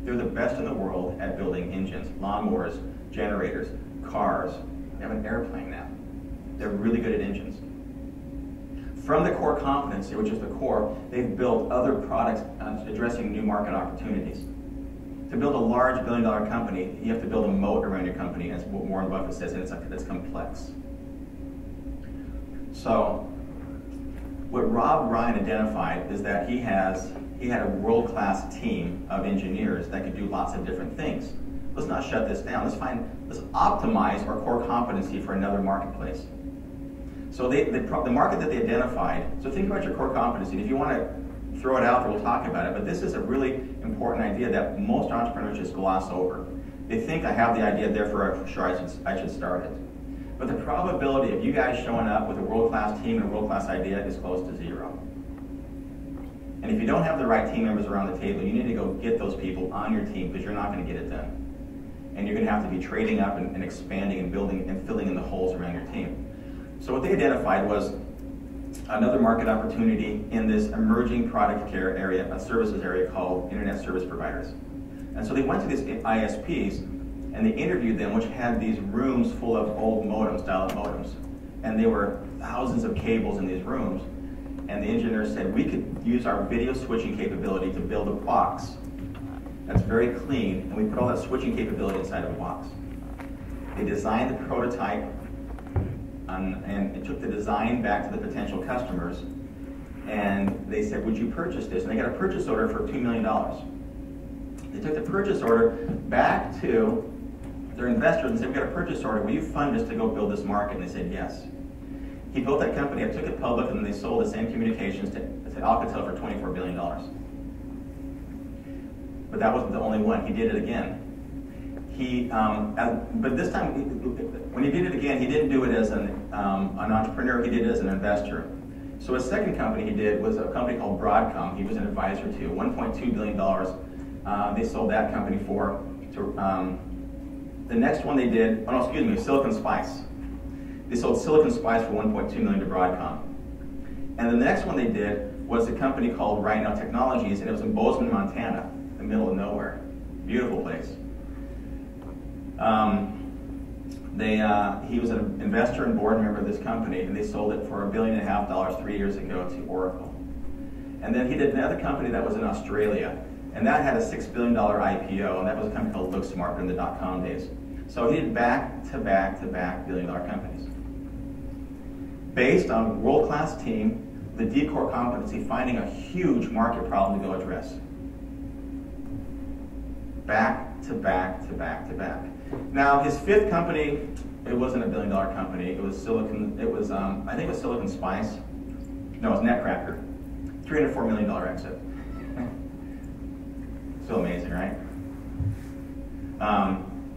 Speaker 1: They're the best in the world at building engines, lawnmowers, generators, cars. They have an airplane now. They're really good at engines. From the core competency, which is the core, they've built other products addressing new market opportunities. To build a large billion-dollar company, you have to build a moat around your company, as what Warren Buffett says, and it's complex. So, what Rob Ryan identified is that he had a world-class team of engineers that could do lots of different things. Let's not shut this down. Let's optimize our core competency for another marketplace. So the market that they identified, so think about your core competency. And if you want to throw it out there, we'll talk about it. But this is a really important idea that most entrepreneurs just gloss over. They think, I have the idea, therefore I should start it. But the probability of you guys showing up with a world-class team and a world-class idea is close to 0. And if you don't have the right team members around the table, you need to go get those people on your team, because you're not going to get it done. And you're going to have to be trading up and expanding and building and filling in the holes around your team. So what they identified was another market opportunity in this emerging product care area, a services area called Internet Service Providers. And so they went to these ISPs and they interviewed them, which had these rooms full of old modems, dial-up modems. And there were thousands of cables in these rooms. And the engineers said, we could use our video switching capability to build a box that's very clean, and we put all that switching capability inside of a box. They designed the prototype, and it took the design back to the potential customers, and they said, would you purchase this? And they got a purchase order for $2 million. They took the purchase order back to their investors and said, we've got a purchase order, will you fund us to go build this market? And they said, yes. He built that company up, took it public, and then they sold the same communications to Alcatel for $24 billion. But that wasn't the only one. He did it again. But this time, when he did it again, he didn't do it as an entrepreneur, he did it as an investor. So his second company he did was a company called Broadcom. He was an advisor to $1.2 billion. They sold that company for. The next one they did, Silicon Spice. They sold Silicon Spice for $1.2 million to Broadcom. And then the next one they did was a company called Right Now Technologies, and it was in Bozeman, Montana, in the middle of nowhere. Beautiful place. He was an investor and board member of this company, and they sold it for $1.5 billion 3 years ago to Oracle. And then he did another company that was in Australia, and that had a $6 billion IPO, and that was a company called LookSmart in the dot-com days. So he did back-to-back billion-dollar companies. Based on a world-class team, the D core competency, finding a huge market problem to go address. Back-to-back. Now, his fifth company, it wasn't a billion-dollar company. It was I think it was Silicon Spice. No, it was Netcracker. $304 million exit. Still amazing, right?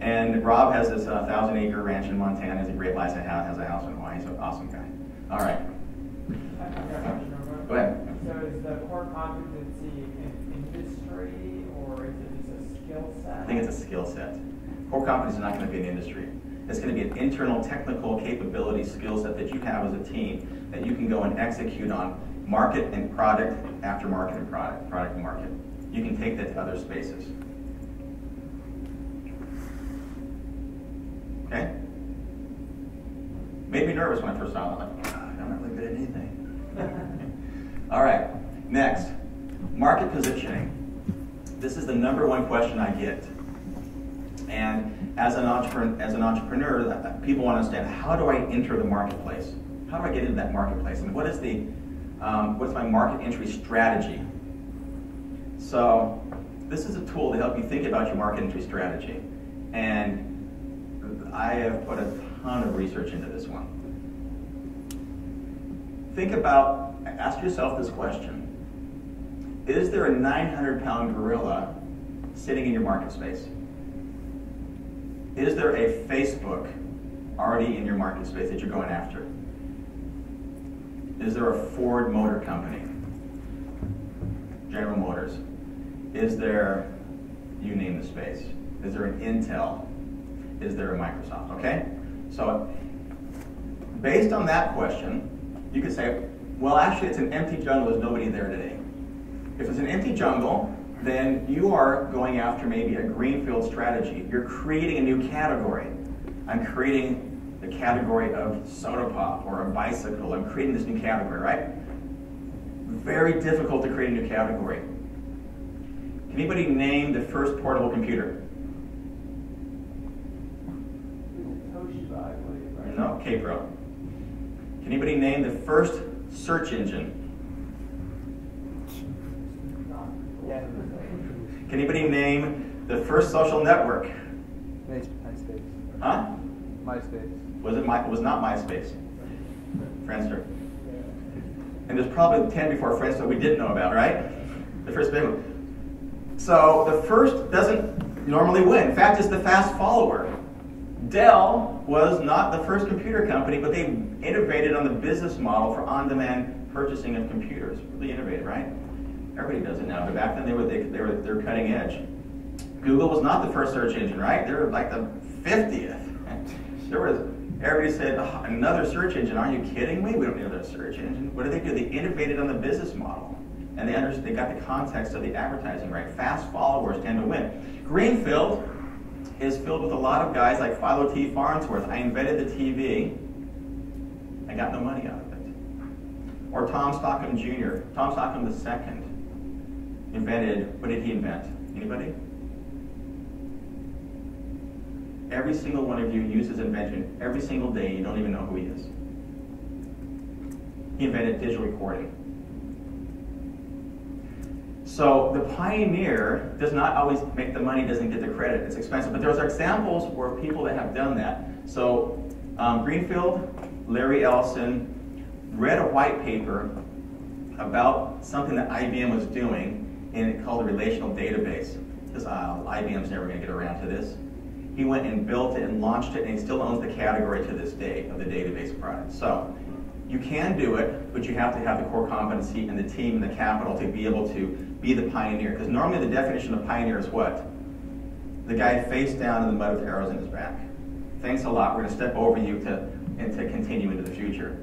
Speaker 1: And Rob has this 1,000-acre ranch in Montana. He's a great life, has a house in Hawaii. He's an awesome guy. All right.
Speaker 2: I've got a question, Robert.
Speaker 1: Go ahead.
Speaker 2: So is the core competency an industry, or is it just a skill set?
Speaker 1: I think it's a skill set. Core competency is not going to be an industry. It's going to be an internal technical capability skill set that you have as a team that you can go and execute on market and product after market and product and market. You can take that to other spaces. Okay? Made me nervous when I first saw it. I'm like, I'm not really good at anything. All right, next, market positioning. This is the #1 question I get. And as an entrepreneur, people want to understand, how do I enter the marketplace? How do I get into that marketplace? And what is what's my market entry strategy? So this is a tool to help you think about your market entry strategy. And I have put a ton of research into this one. Ask yourself this question. Is there a 900-pound gorilla sitting in your market space? Is there a Facebook already in your market space that you're going after? Is there a Ford Motor Company? General Motors? Is there, you name the space. Is there an Intel? Is there a Microsoft? Okay? So, based on that question, you could say, well, actually, it's an empty jungle. There's nobody there today. If it's an empty jungle, then you are going after maybe a greenfield strategy. You're creating a new category. I'm creating the category of soda pop or a bicycle. I'm creating this new category, right? Very difficult to create a new category. Can anybody name the first portable computer?
Speaker 2: Toshiba, I believe, right?
Speaker 1: No, K-Pro. Can anybody name the first search engine?
Speaker 2: Yeah.
Speaker 1: Can anybody name the first social network?
Speaker 10: MySpace.
Speaker 1: Huh?
Speaker 10: MySpace.
Speaker 1: It was not MySpace. Friendster. And there's probably 10 before Friendster we didn't know about, right? The first big one. So the first doesn't normally win. In fact, it's the fast follower. Dell was not the first computer company, but they innovated on the business model for on-demand purchasing of computers. Really innovative, right? Everybody does it now, but back then they were cutting edge. Google was not the first search engine, right? They were like the 50th. Everybody said, oh, another search engine? Are you kidding me? We don't need another search engine. What did? They innovated on the business model, and they got the context of the advertising right. Fast followers tend to win. Greenfield is filled with a lot of guys like Philo T. Farnsworth. I invented the TV. I got no money out of it. Or Tom Stockham Jr. Tom Stockham II invented, what did he invent? Anybody? Every single one of you uses invention every single day. You don't even know who he is. He invented digital recording. So the pioneer does not always make the money, doesn't get the credit. It's expensive. But there's examples where people that have done that. So Greenfield, Larry Ellison, read a white paper about something that IBM was doing, and it called a relational database. Because IBM's never going to get around to this. He went and built it and launched it, and he still owns the category to this day of the database product. So you can do it, but you have to have the core competency and the team and the capital to be able to be the pioneer. Because normally the definition of pioneer is what? The guy face down in the mud with arrows in his back. Thanks a lot. We're going to step over you to continue into the future.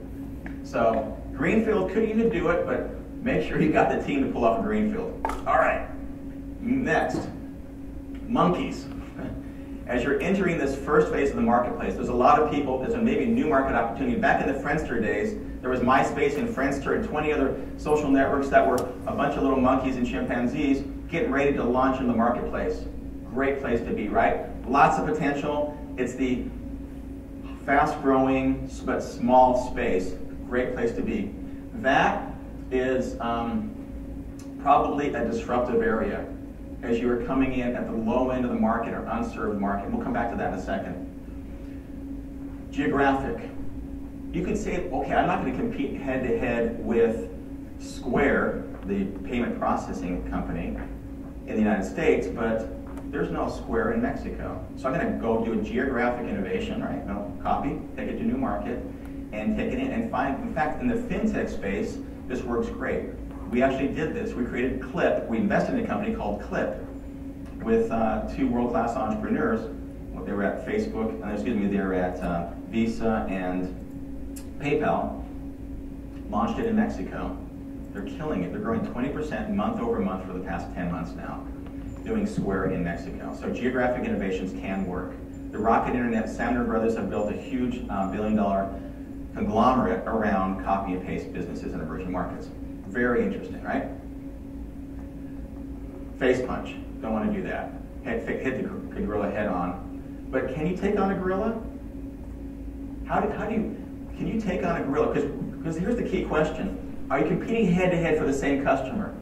Speaker 1: So Greenfield could even do it, but make sure you got the team to pull off a Greenfield. All right. Next, monkeys. As you're entering this first phase of the marketplace, there's a lot of people, there's a maybe new market opportunity. Back in the Friendster days, there was MySpace and Friendster and 20 other social networks that were a bunch of little monkeys and chimpanzees getting ready to launch in the marketplace. Great place to be, right? Lots of potential. It's the fast-growing but small space. Great place to be. That is probably a disruptive area as you are coming in at the low end of the market or unserved market. We'll come back to that in a second. Geographic. You could say, okay, I'm not going to compete head-to-head with Square, the payment processing company in the United States, but there's no Square in Mexico. So I'm going to go do a geographic innovation, right? No, copy, take it to a new market, and take it in and find, in fact, in the fintech space, this works great. We actually did this. We created Clip. We invested in a company called Clip with two world-class entrepreneurs. Well, they were at Facebook, they were at Visa and PayPal. Launched it in Mexico. They're killing it. They're growing 20% month over month for the past 10 months now, doing Square in Mexico. So geographic innovations can work. The Rocket Internet, Sandler Brothers have built a huge billion-dollar conglomerate around copy and paste businesses in emerging markets. Very interesting, right? Face punch. Don't want to do that. Hit the gorilla head on. But can you take on a gorilla? Can you take on a gorilla? Because here's the key question. Are you competing head-to-head for the same customer?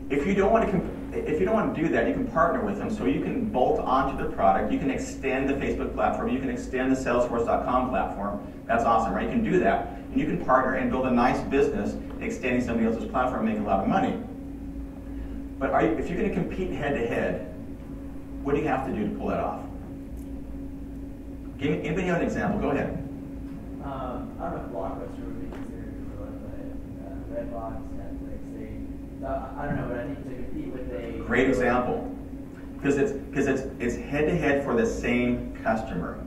Speaker 1: If you don't want to do that, you can partner with them. So you can bolt onto the product. You can extend the Facebook platform. You can extend the Salesforce.com platform. That's awesome, right? You can do that. And you can partner and build a nice business extending somebody else's platform and make a lot of money. But if you're going to compete head-to-head, what do you have to do to pull that off? Anybody have an example? Go ahead.
Speaker 3: I don't know if Blockbuster would be considered a gorilla, but Redbox, Netflix, I don't know, but I think to compete with a...
Speaker 1: Great example. Because it's head-to-head for the same customer.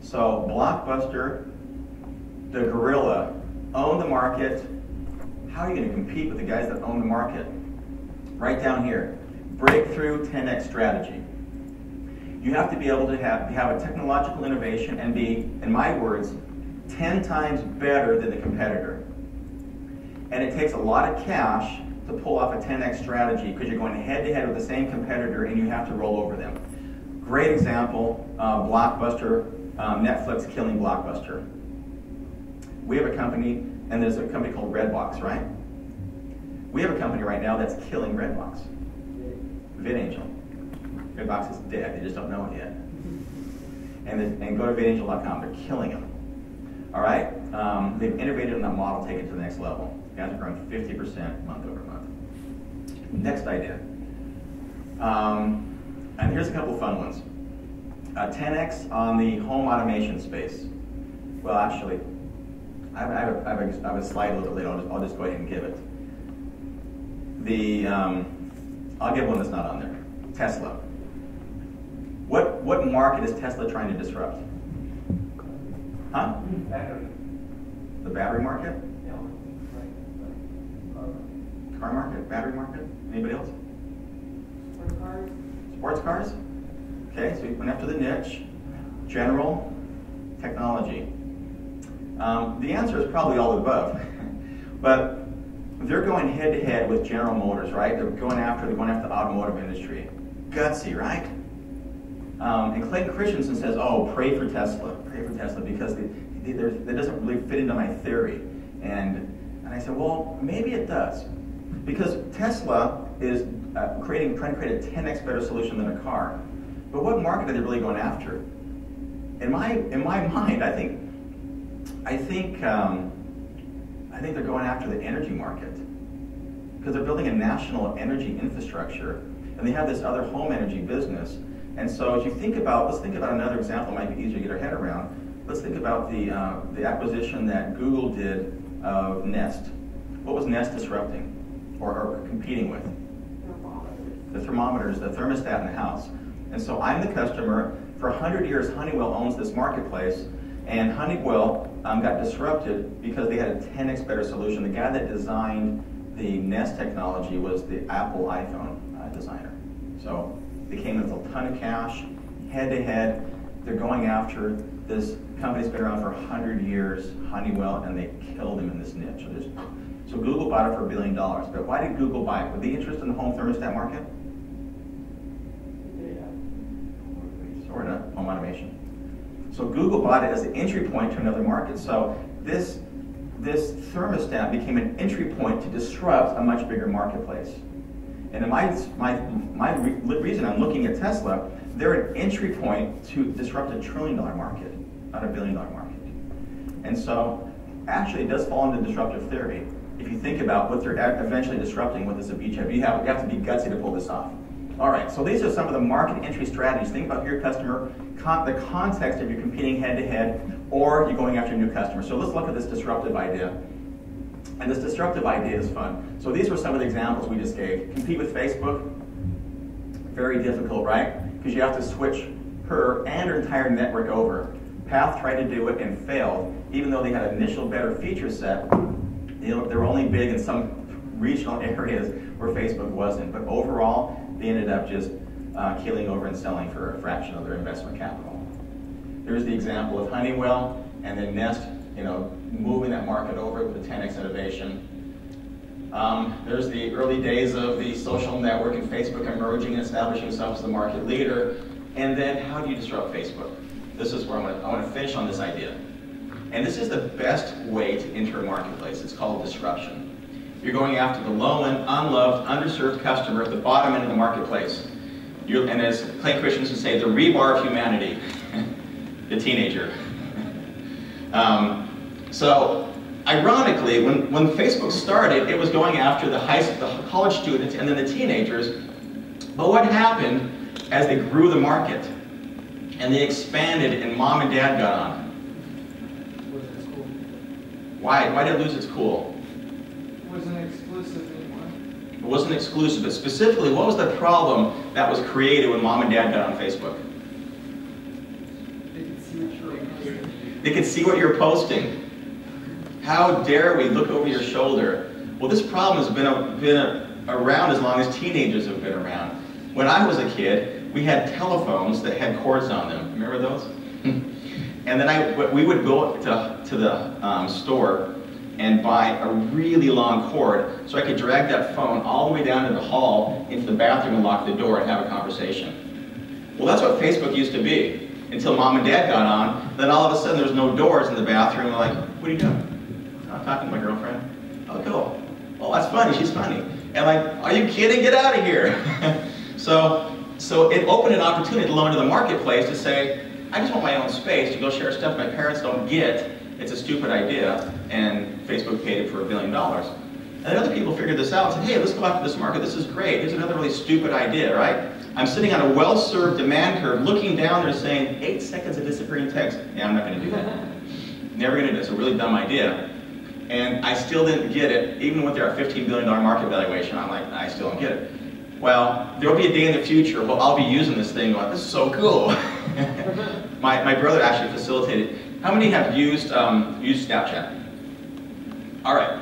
Speaker 1: So Blockbuster, the gorilla, own the market. How are you going to compete with the guys that own the market? Right down here. Breakthrough 10x strategy. You have to be able to have a technological innovation and be, in my words, 10 times better than the competitor. And it takes a lot of cash to pull off a 10x strategy because you're going head-to-head with the same competitor and you have to roll over them. Great example, Blockbuster, Netflix killing Blockbuster. We have a company, and there's a company called Redbox, right? We have a company right now that's killing Redbox. VidAngel. Redbox is dead, they just don't know it yet. And go to vidangel.com, they're killing them. All right? They've innovated on that model, take it to the next level. Guys are growing 50% month over month. Next idea. And here's a couple of fun ones. 10x on the home automation space. Well, actually, I have a slide a little bit later. I'll just go ahead and give it. I'll give one that's not on there. Tesla. What market is Tesla trying to disrupt? Huh?
Speaker 2: Battery.
Speaker 1: The battery market?
Speaker 2: Yeah.
Speaker 1: Car market? Battery market? Anybody else?
Speaker 2: Sports cars.
Speaker 1: Sports cars? Okay, so we went after the niche. General technology. The answer is probably all the above. But they're going head-to-head with General Motors, right? They're going after the automotive industry. Gutsy, right? And Clayton Christensen says, oh, pray for Tesla, because that doesn't really fit into my theory. And I said, well, maybe it does. Because Tesla is trying to create a 10x better solution than a car. But what market are they really going after? In my mind, I think they're going after the energy market, because they're building a national energy infrastructure, and they have this other home energy business. And so, as you think about, let's think about another example that might be easier to get our head around. Let's think about the acquisition that Google did of Nest. What was Nest disrupting or competing with? The thermometers, the thermostat in the house. And so I'm the customer. For 100 years, Honeywell owns this marketplace, and Honeywell got disrupted because they had a 10x better solution. The guy that designed the Nest technology was the Apple iPhone designer. So they came with a ton of cash, head-to-head. They're going after this company's been around for 100 years, Honeywell, and they killed him in this niche. So Google bought it for $1 billion. But why did Google buy it? Were they interested in the home thermostat market? Sort of, home automation. So Google bought it as an entry point to another market. So this thermostat became an entry point to disrupt a much bigger marketplace. And in my reason I'm looking at Tesla, they're an entry point to disrupt $1 trillion market, not $1 billion market. And so actually it does fall into disruptive theory. If you think about what they're eventually disrupting with this beachhead, you have to be gutsy to pull this off. All right, so these are some of the market entry strategies. Think about your customer, the context of you're competing head-to-head, or you're going after a new customer. So let's look at this disruptive idea. And this disruptive idea is fun. So these were some of the examples we just gave. Compete with Facebook, very difficult, right? Because you have to switch her and her entire network over. Path tried to do it and failed, even though they had an initial better feature set. They were only big in some regional areas where Facebook wasn't. But overall, they ended up just keeling over and selling for a fraction of their investment capital. There's the example of Honeywell and then Nest, moving that market over with the 10x innovation. There's the early days of the social network and Facebook emerging and establishing itself as the market leader. And then how do you disrupt Facebook? This is where I want to finish on this idea. And this is the best way to enter a marketplace. It's called disruption. You're going after the low-end, unloved, underserved customer at the bottom end of the marketplace. And as Clayton Christensen would say, the rebar of humanity, the teenager. So, ironically, when Facebook started, it was going after the college students and then the teenagers. But what happened as they grew the market and they expanded and mom and dad got on? Why did it lose its cool?
Speaker 2: It wasn't exclusive anymore.
Speaker 1: It wasn't exclusive, but specifically, what was the problem that was created when mom and dad got on Facebook?
Speaker 2: They could see what you were posting.
Speaker 1: They could see what you're posting. How dare we look over your shoulder? Well, this problem has been around as long as teenagers have been around. When I was a kid, we had telephones that had cords on them. Remember those? And then we would go to the store and buy a really long cord so I could drag that phone all the way down to the hall into the bathroom and lock the door and have a conversation. Well, that's what Facebook used to be until mom and dad got on. Then all of a sudden there's no doors in the bathroom. I'm like, what are you doing? I'm talking to my girlfriend. Oh, cool. Oh, that's funny. She's funny. And like, are you kidding? Get out of here. So it opened an opportunity to loan to the marketplace to say, I just want my own space to go share stuff my parents don't get. It's a stupid idea, and Facebook paid it for $1 billion. And then other people figured this out and said, hey, let's go after this market. This is great. Here's another really stupid idea, right? I'm sitting on a well-served demand curve, looking down there saying, 8 seconds of disappearing text. Yeah, I'm not going to do that. Never going to do it. It's a really dumb idea. And I still didn't get it, even with their $15 billion market valuation. I'm like, I still don't get it. Well, there will be a day in the future where I'll be using this thing going, this is so cool. My brother actually facilitated. How many have used Snapchat? All right.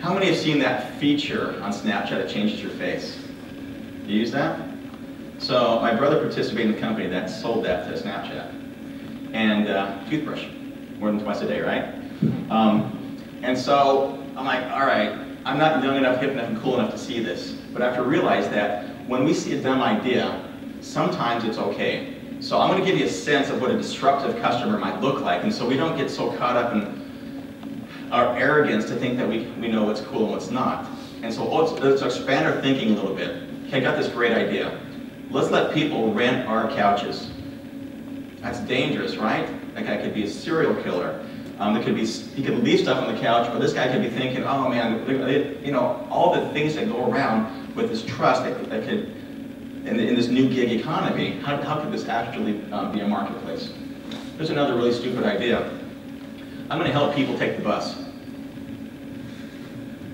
Speaker 1: How many have seen that feature on Snapchat that changes your face? You use that? So my brother participated in the company that sold that to Snapchat. And toothbrush, more than twice a day, right? And so I'm like, all right, I'm not young enough, hip enough, and cool enough to see this. But I have to realize that when we see a dumb idea, sometimes it's okay. So I'm going to give you a sense of what a disruptive customer might look like, and so we don't get so caught up in our arrogance to think that we know what's cool and what's not. And so let's expand our thinking a little bit. Okay, I got this great idea. Let's let people rent our couches. That's dangerous, right? That guy could be a serial killer. He could leave stuff on the couch, or this guy could be thinking, oh man, you know, all the things that go around with this trust that could, in this new gig economy, how could this actually be a marketplace? There's another really stupid idea. I'm going to help people take the bus.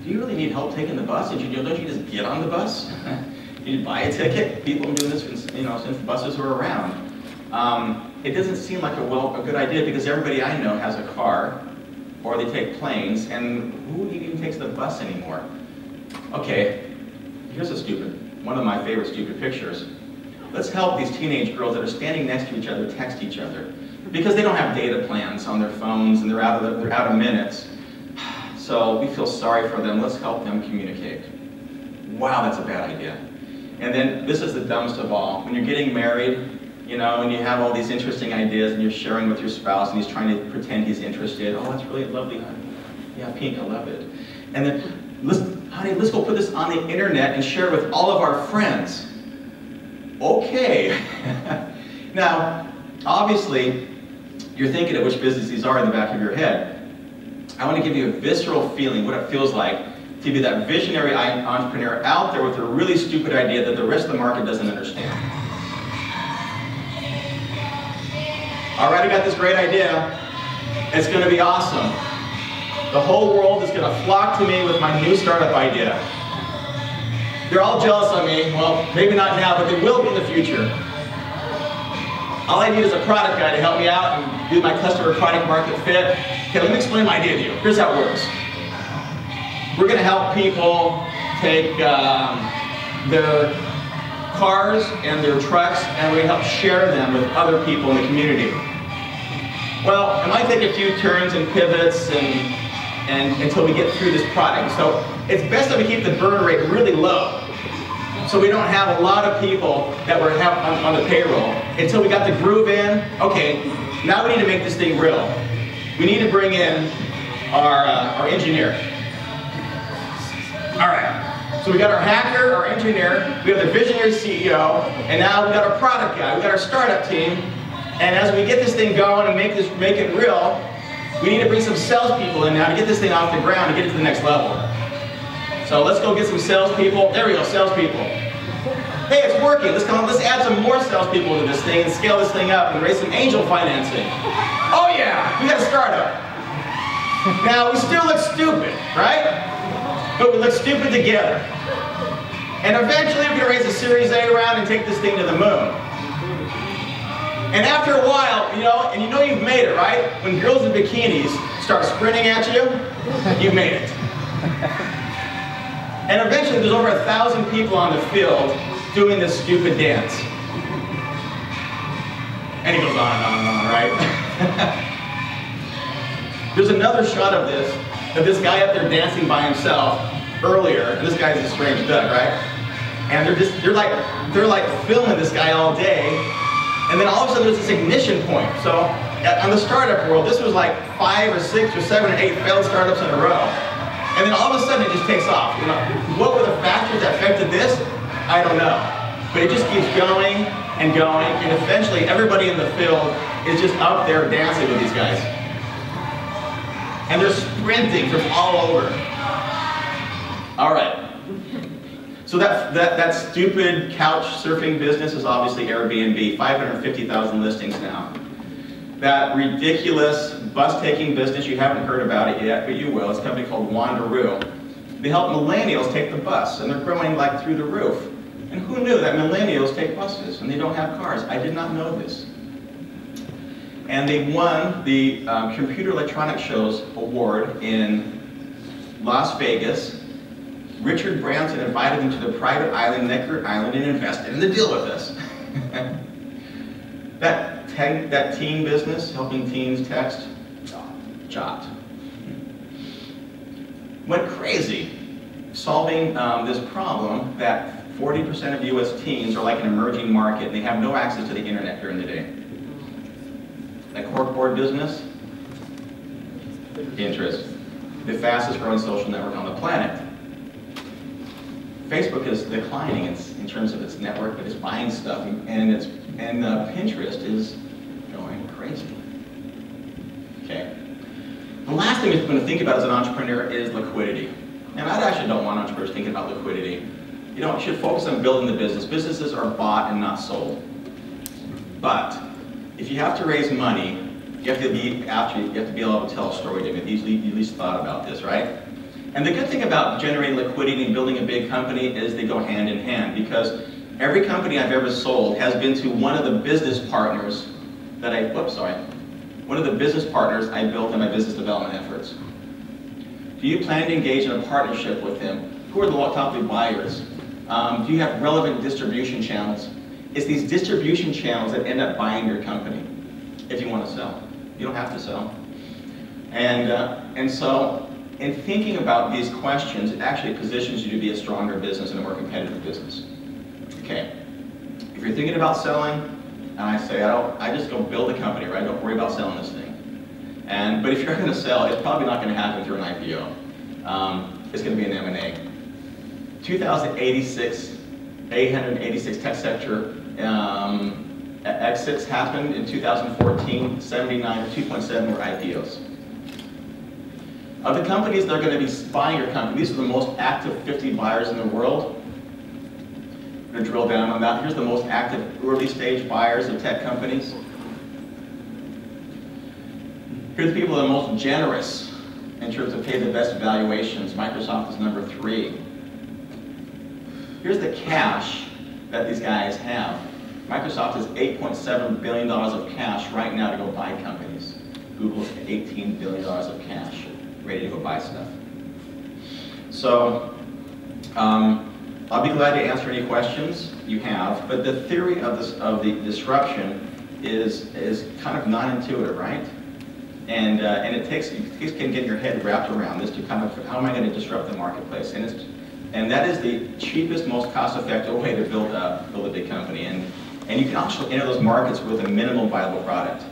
Speaker 1: Do you really need help taking the bus? Don't you just get on the bus? You buy a ticket? People have been doing this since buses were around. It doesn't seem like a good idea because everybody I know has a car, or they take planes, and who even takes the bus anymore? Okay, here's one of my favorite stupid pictures. Let's help these teenage girls that are standing next to each other text each other because they don't have data plans on their phones and they're out of minutes. So we feel sorry for them. Let's help them communicate. Wow, that's a bad idea. And then this is the dumbest of all. When you're getting married, you know, and you have all these interesting ideas and you're sharing with your spouse and he's trying to pretend he's interested. Oh, that's really lovely, honey. Yeah, pink, I love it. And then, honey, let's go put this on the internet and share it with all of our friends. Okay. Now, obviously, you're thinking of which business these are in the back of your head. I want to give you a visceral feeling, what it feels like to be that visionary entrepreneur out there with a really stupid idea that the rest of the market doesn't understand. All right, I got this great idea. It's going to be awesome. The whole world is going to flock to me with my new startup idea. They're all jealous of me. Well, maybe not now, but they will be in the future. All I need is a product guy to help me out and do my customer product market fit. Okay, let me explain my idea to you. Here's how it works. We're going to help people take their cars and their trucks, and we help share them with other people in the community. Well, it might take a few turns and pivots and until we get through this product. So it's best that we keep the burn rate really low, so we don't have a lot of people that we're on the payroll until we got the groove in. Okay, now we need to make this thing real. We need to bring in our engineer. All right. So we got our hacker, our engineer, we have the visionary CEO, and now we got our product guy, we got our startup team, and as we get this thing going and make it real, we need to bring some salespeople in now to get this thing off the ground and get it to the next level. So let's go get some salespeople. There we go, salespeople. Hey, it's working. Let's add some more salespeople to this thing and scale this thing up and raise some angel financing. Oh yeah, we got a startup. Now we still look stupid, right? But we look stupid together. And eventually we're going to raise a Series A round and take this thing to the moon. And after a while, you know you've made it, right? When girls in bikinis start sprinting at you, you've made it. And eventually there's over 1,000 people on the field doing this stupid dance. And he goes on and on and on, right? There's another shot of this guy up there dancing by himself earlier, and this guy's a strange duck, right? And they're like filming this guy all day, and then all of a sudden there's this ignition point. So on the startup world, this was like 5 or 6 or 7 or 8 failed startups in a row, and then all of a sudden it just takes off. What were the factors that affected this? I don't know, but it just keeps going and going, and eventually everybody in the field is just up there dancing with these guys. And they're sprinting from all over. All right. So that stupid couch surfing business is obviously Airbnb. 550,000 listings now. That ridiculous bus-taking business, you haven't heard about it yet, but you will. It's a company called Wanderoo. They help millennials take the bus, and they're growing like through the roof. And who knew that millennials take buses and they don't have cars? I did not know this. And they won the Computer Electronics Show's award in Las Vegas. Richard Branson invited them to the private island, Necker Island, and invested in the deal with us. that teen business, helping teens text, chopped. Went crazy, solving this problem that 40% of US teens are like an emerging market and they have no access to the internet during the day. That corkboard business, interest. The fastest growing social network on the planet. Facebook is declining in terms of its network, but it's buying stuff, and Pinterest is going crazy. Okay. The last thing you're going to think about as an entrepreneur is liquidity. And I actually don't want entrepreneurs thinking about liquidity. You should focus on building the business. Businesses are bought and not sold. But if you have to raise money, you have to be able to tell a story to them. You at least thought about this, right? And the good thing about generating liquidity and building a big company is they go hand in hand, because every company I've ever sold has been to one of the business partners that one of the business partners I built in my business development efforts. Do you plan to engage in a partnership with them? Who are the top buyers? Do you have relevant distribution channels? It's these distribution channels that end up buying your company if you want to sell. You don't have to sell. And so, in thinking about these questions, it actually positions you to be a stronger business and a more competitive business. Okay. If you're thinking about selling, and I say, I just go build a company, right? Don't worry about selling this thing. But if you're going to sell, it's probably not going to happen through an IPO. It's going to be an M&A. 886 tech sector exits happened in 2014, 79, 2.7 were IPOs. Of the companies that are going to be buying your company, these are the most active 50 buyers in the world. I'm going to drill down on that. Here's the most active early stage buyers of tech companies. Here's the people that are most generous in terms of pay the best valuations. Microsoft is number 3. Here's the cash that these guys have. Microsoft has $8.7 billion of cash right now to go buy companies. Google's $18 billion of cash ready to go buy stuff. So, I'll be glad to answer any questions you have, but the theory of the disruption is kind of non-intuitive, right? And it can get your head wrapped around this to kind of, how am I going to disrupt the marketplace? And that is the cheapest, most cost-effective way to build a big company. And you can actually enter those markets with a minimal viable product.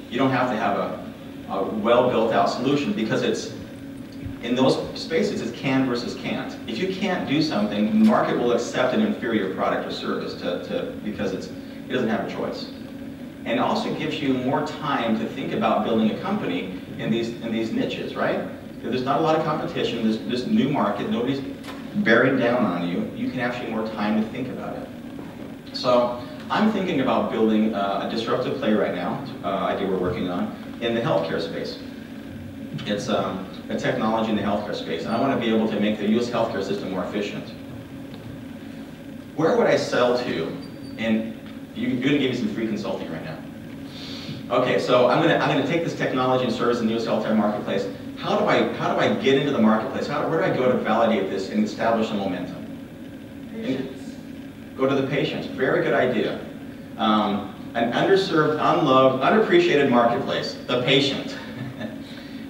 Speaker 1: You don't have to have a well-built-out solution, because in those spaces, it's can versus can't. If you can't do something, the market will accept an inferior product or service because it doesn't have a choice. And it also gives you more time to think about building a company in these niches, right? If there's not a lot of competition, there's this new market, nobody's bearing down on you, you can actually more time to think about it. So I'm thinking about building a disruptive play right now, idea we're working on, in the healthcare space. It's a technology in the healthcare space, and I want to be able to make the US healthcare system more efficient. Where would I sell to? And you're going to give me some free consulting right now. Okay, so I'm going to take this technology and service in the US healthcare marketplace. How do I get into the marketplace? Where do I go to validate this and establish a momentum? Patients. Go to the patients. Very good idea. An underserved, unloved, unappreciated marketplace. The patient.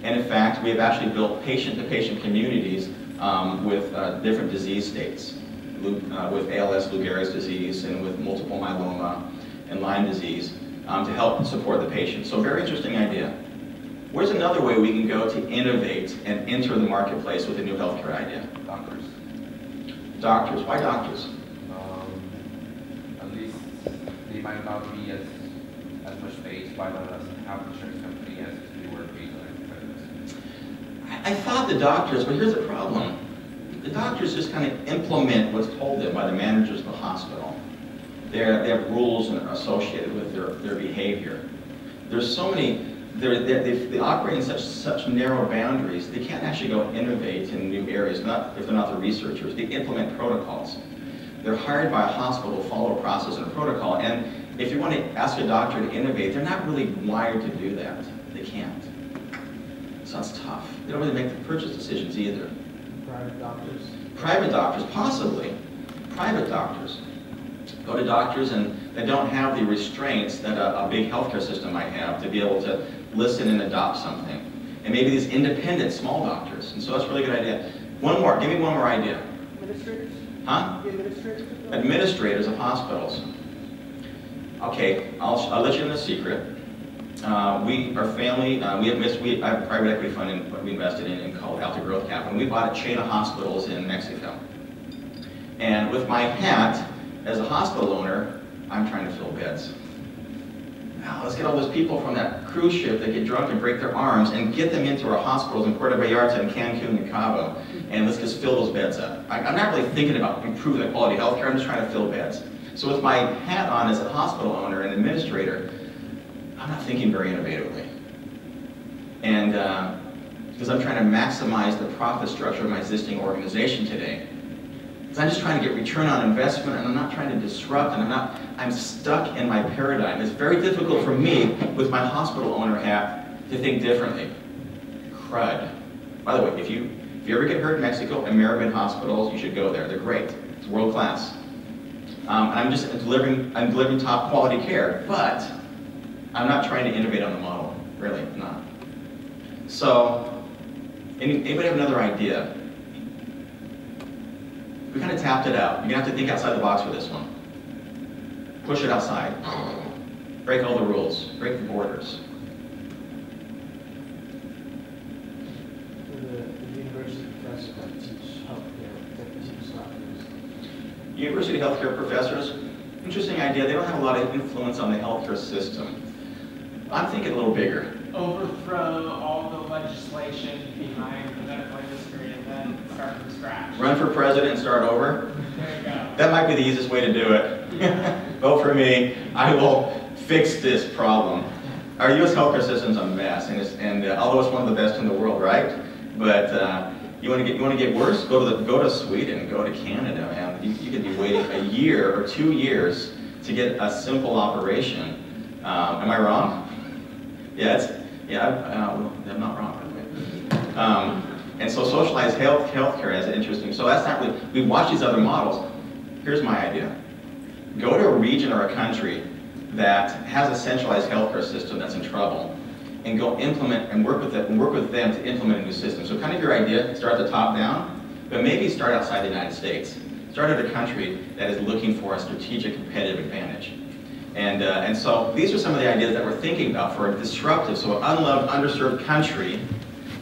Speaker 1: And in fact, we have actually built patient-to-patient communities with different disease states, with ALS, Lou Gehrig's disease, and with multiple myeloma and Lyme disease, to help support the patient. So very interesting idea. Where's another way we can go to innovate and enter the marketplace with a new healthcare idea?
Speaker 9: Doctors.
Speaker 1: Doctors. Why doctors?
Speaker 9: At least they might not be as much space by the health insurance company as if they were paid on competitors.
Speaker 1: I thought the doctors, but here's the problem. The doctors just kind of implement what's told them by the managers of the hospital. They have rules associated with their behavior. There's so many. They operate in such narrow boundaries. They can't actually go innovate in new areas. If they're not the researchers, they implement protocols. They're hired by a hospital to follow a process and a protocol. And if you want to ask a doctor to innovate, they're not really wired to do that. They can't. So it's tough. They don't really make the purchase decisions either.
Speaker 2: Private doctors?
Speaker 1: Private doctors, possibly. Private doctors. Go to doctors and they don't have the restraints that a big healthcare system might have to be able to listen and adopt something. And maybe these independent small doctors. And so that's a really good idea. One more. Give me one more idea.
Speaker 2: Administrators?
Speaker 1: Huh? Administrators of hospitals. Okay, I'll let you in a secret. Our family, we have a private equity fund we invested in called Alta Growth Capital. We bought a chain of hospitals in Mexico. And with my hat as a hospital owner, I'm trying to fill beds. Now, let's get all those people from that cruise ship that get drunk and break their arms and get them into our hospitals in Puerto Vallarta and Cancun and Cabo, and let's just fill those beds up. I'm not really thinking about improving the quality of healthcare, I'm just trying to fill beds. So with my hat on as a hospital owner and administrator, I'm not thinking very innovatively. And because I'm trying to maximize the profit structure of my existing organization today. Because I'm just trying to get return on investment, and I'm not trying to disrupt, and I'm stuck in my paradigm. It's very difficult for me, with my hospital owner hat, to think differently. Crud. By the way, if you ever get hurt in Mexico, American hospitals, you should go there. They're great. It's world class. I'm delivering top quality care, but I'm not trying to innovate on the model. Really, I'm not. So, anybody have another idea? We kind of tapped it out. You're gonna have to think outside the box for this one. Push it outside. Break all the rules. Break the borders.
Speaker 11: The university professor that teach healthcare, that teach doctors.
Speaker 1: University healthcare professors, interesting idea. They don't have a lot of influence on the healthcare system. I'm thinking a little bigger.
Speaker 2: Overthrow all the legislation behind the medical industry and then start from scratch.
Speaker 1: Run for president and start over?
Speaker 2: There you go.
Speaker 1: That might be the easiest way to do it.
Speaker 2: Yeah.
Speaker 1: Vote for me. I will fix this problem. Our U.S. healthcare system's a mess, and although it's one of the best in the world, right? But you want to get worse? Go to Sweden, go to Canada, man. You could be waiting a year or 2 years to get a simple operation. Am I wrong? I'm not wrong, by the way. And so socialized healthcare is interesting. So that's not really, we watch these other models. Here's my idea. Go to a region or a country that has a centralized healthcare system that's in trouble, and go implement and work with them to implement a new system. So kind of your idea, start at the top down, but maybe start outside the United States. Start at a country that is looking for a strategic competitive advantage. And so these are some of the ideas that we're thinking about for a disruptive, so an unloved, underserved country,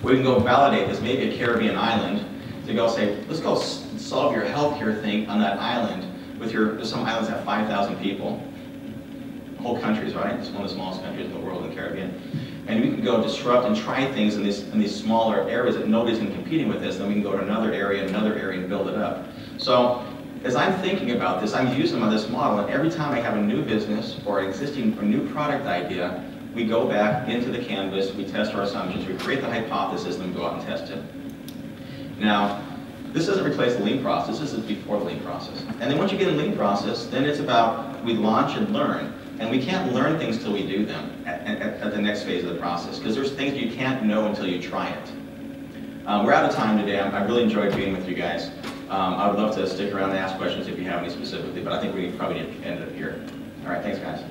Speaker 1: we can go validate this, maybe a Caribbean island, to go say, let's go solve your healthcare thing on that island there's some islands that have 5,000 people. Whole countries, right? It's one of the smallest countries in the world, in the Caribbean. And we can go disrupt and try things in these smaller areas that nobody's been competing with this, then we can go to another area, and build it up. So, as I'm thinking about this, I'm using this model, and every time I have a new business or a new product idea, we go back into the canvas, we test our assumptions, we create the hypothesis, and then we go out and test it. Now, this doesn't replace the lean process, this is before the lean process. And then once you get in the lean process, then it's about we launch and learn. And we can't learn things till we do them at the next phase of the process, because there's things you can't know until you try it. We're out of time today. I really enjoyed being with you guys. I would love to stick around and ask questions if you have any specifically, but I think we probably need to end it up here. All right, thanks guys.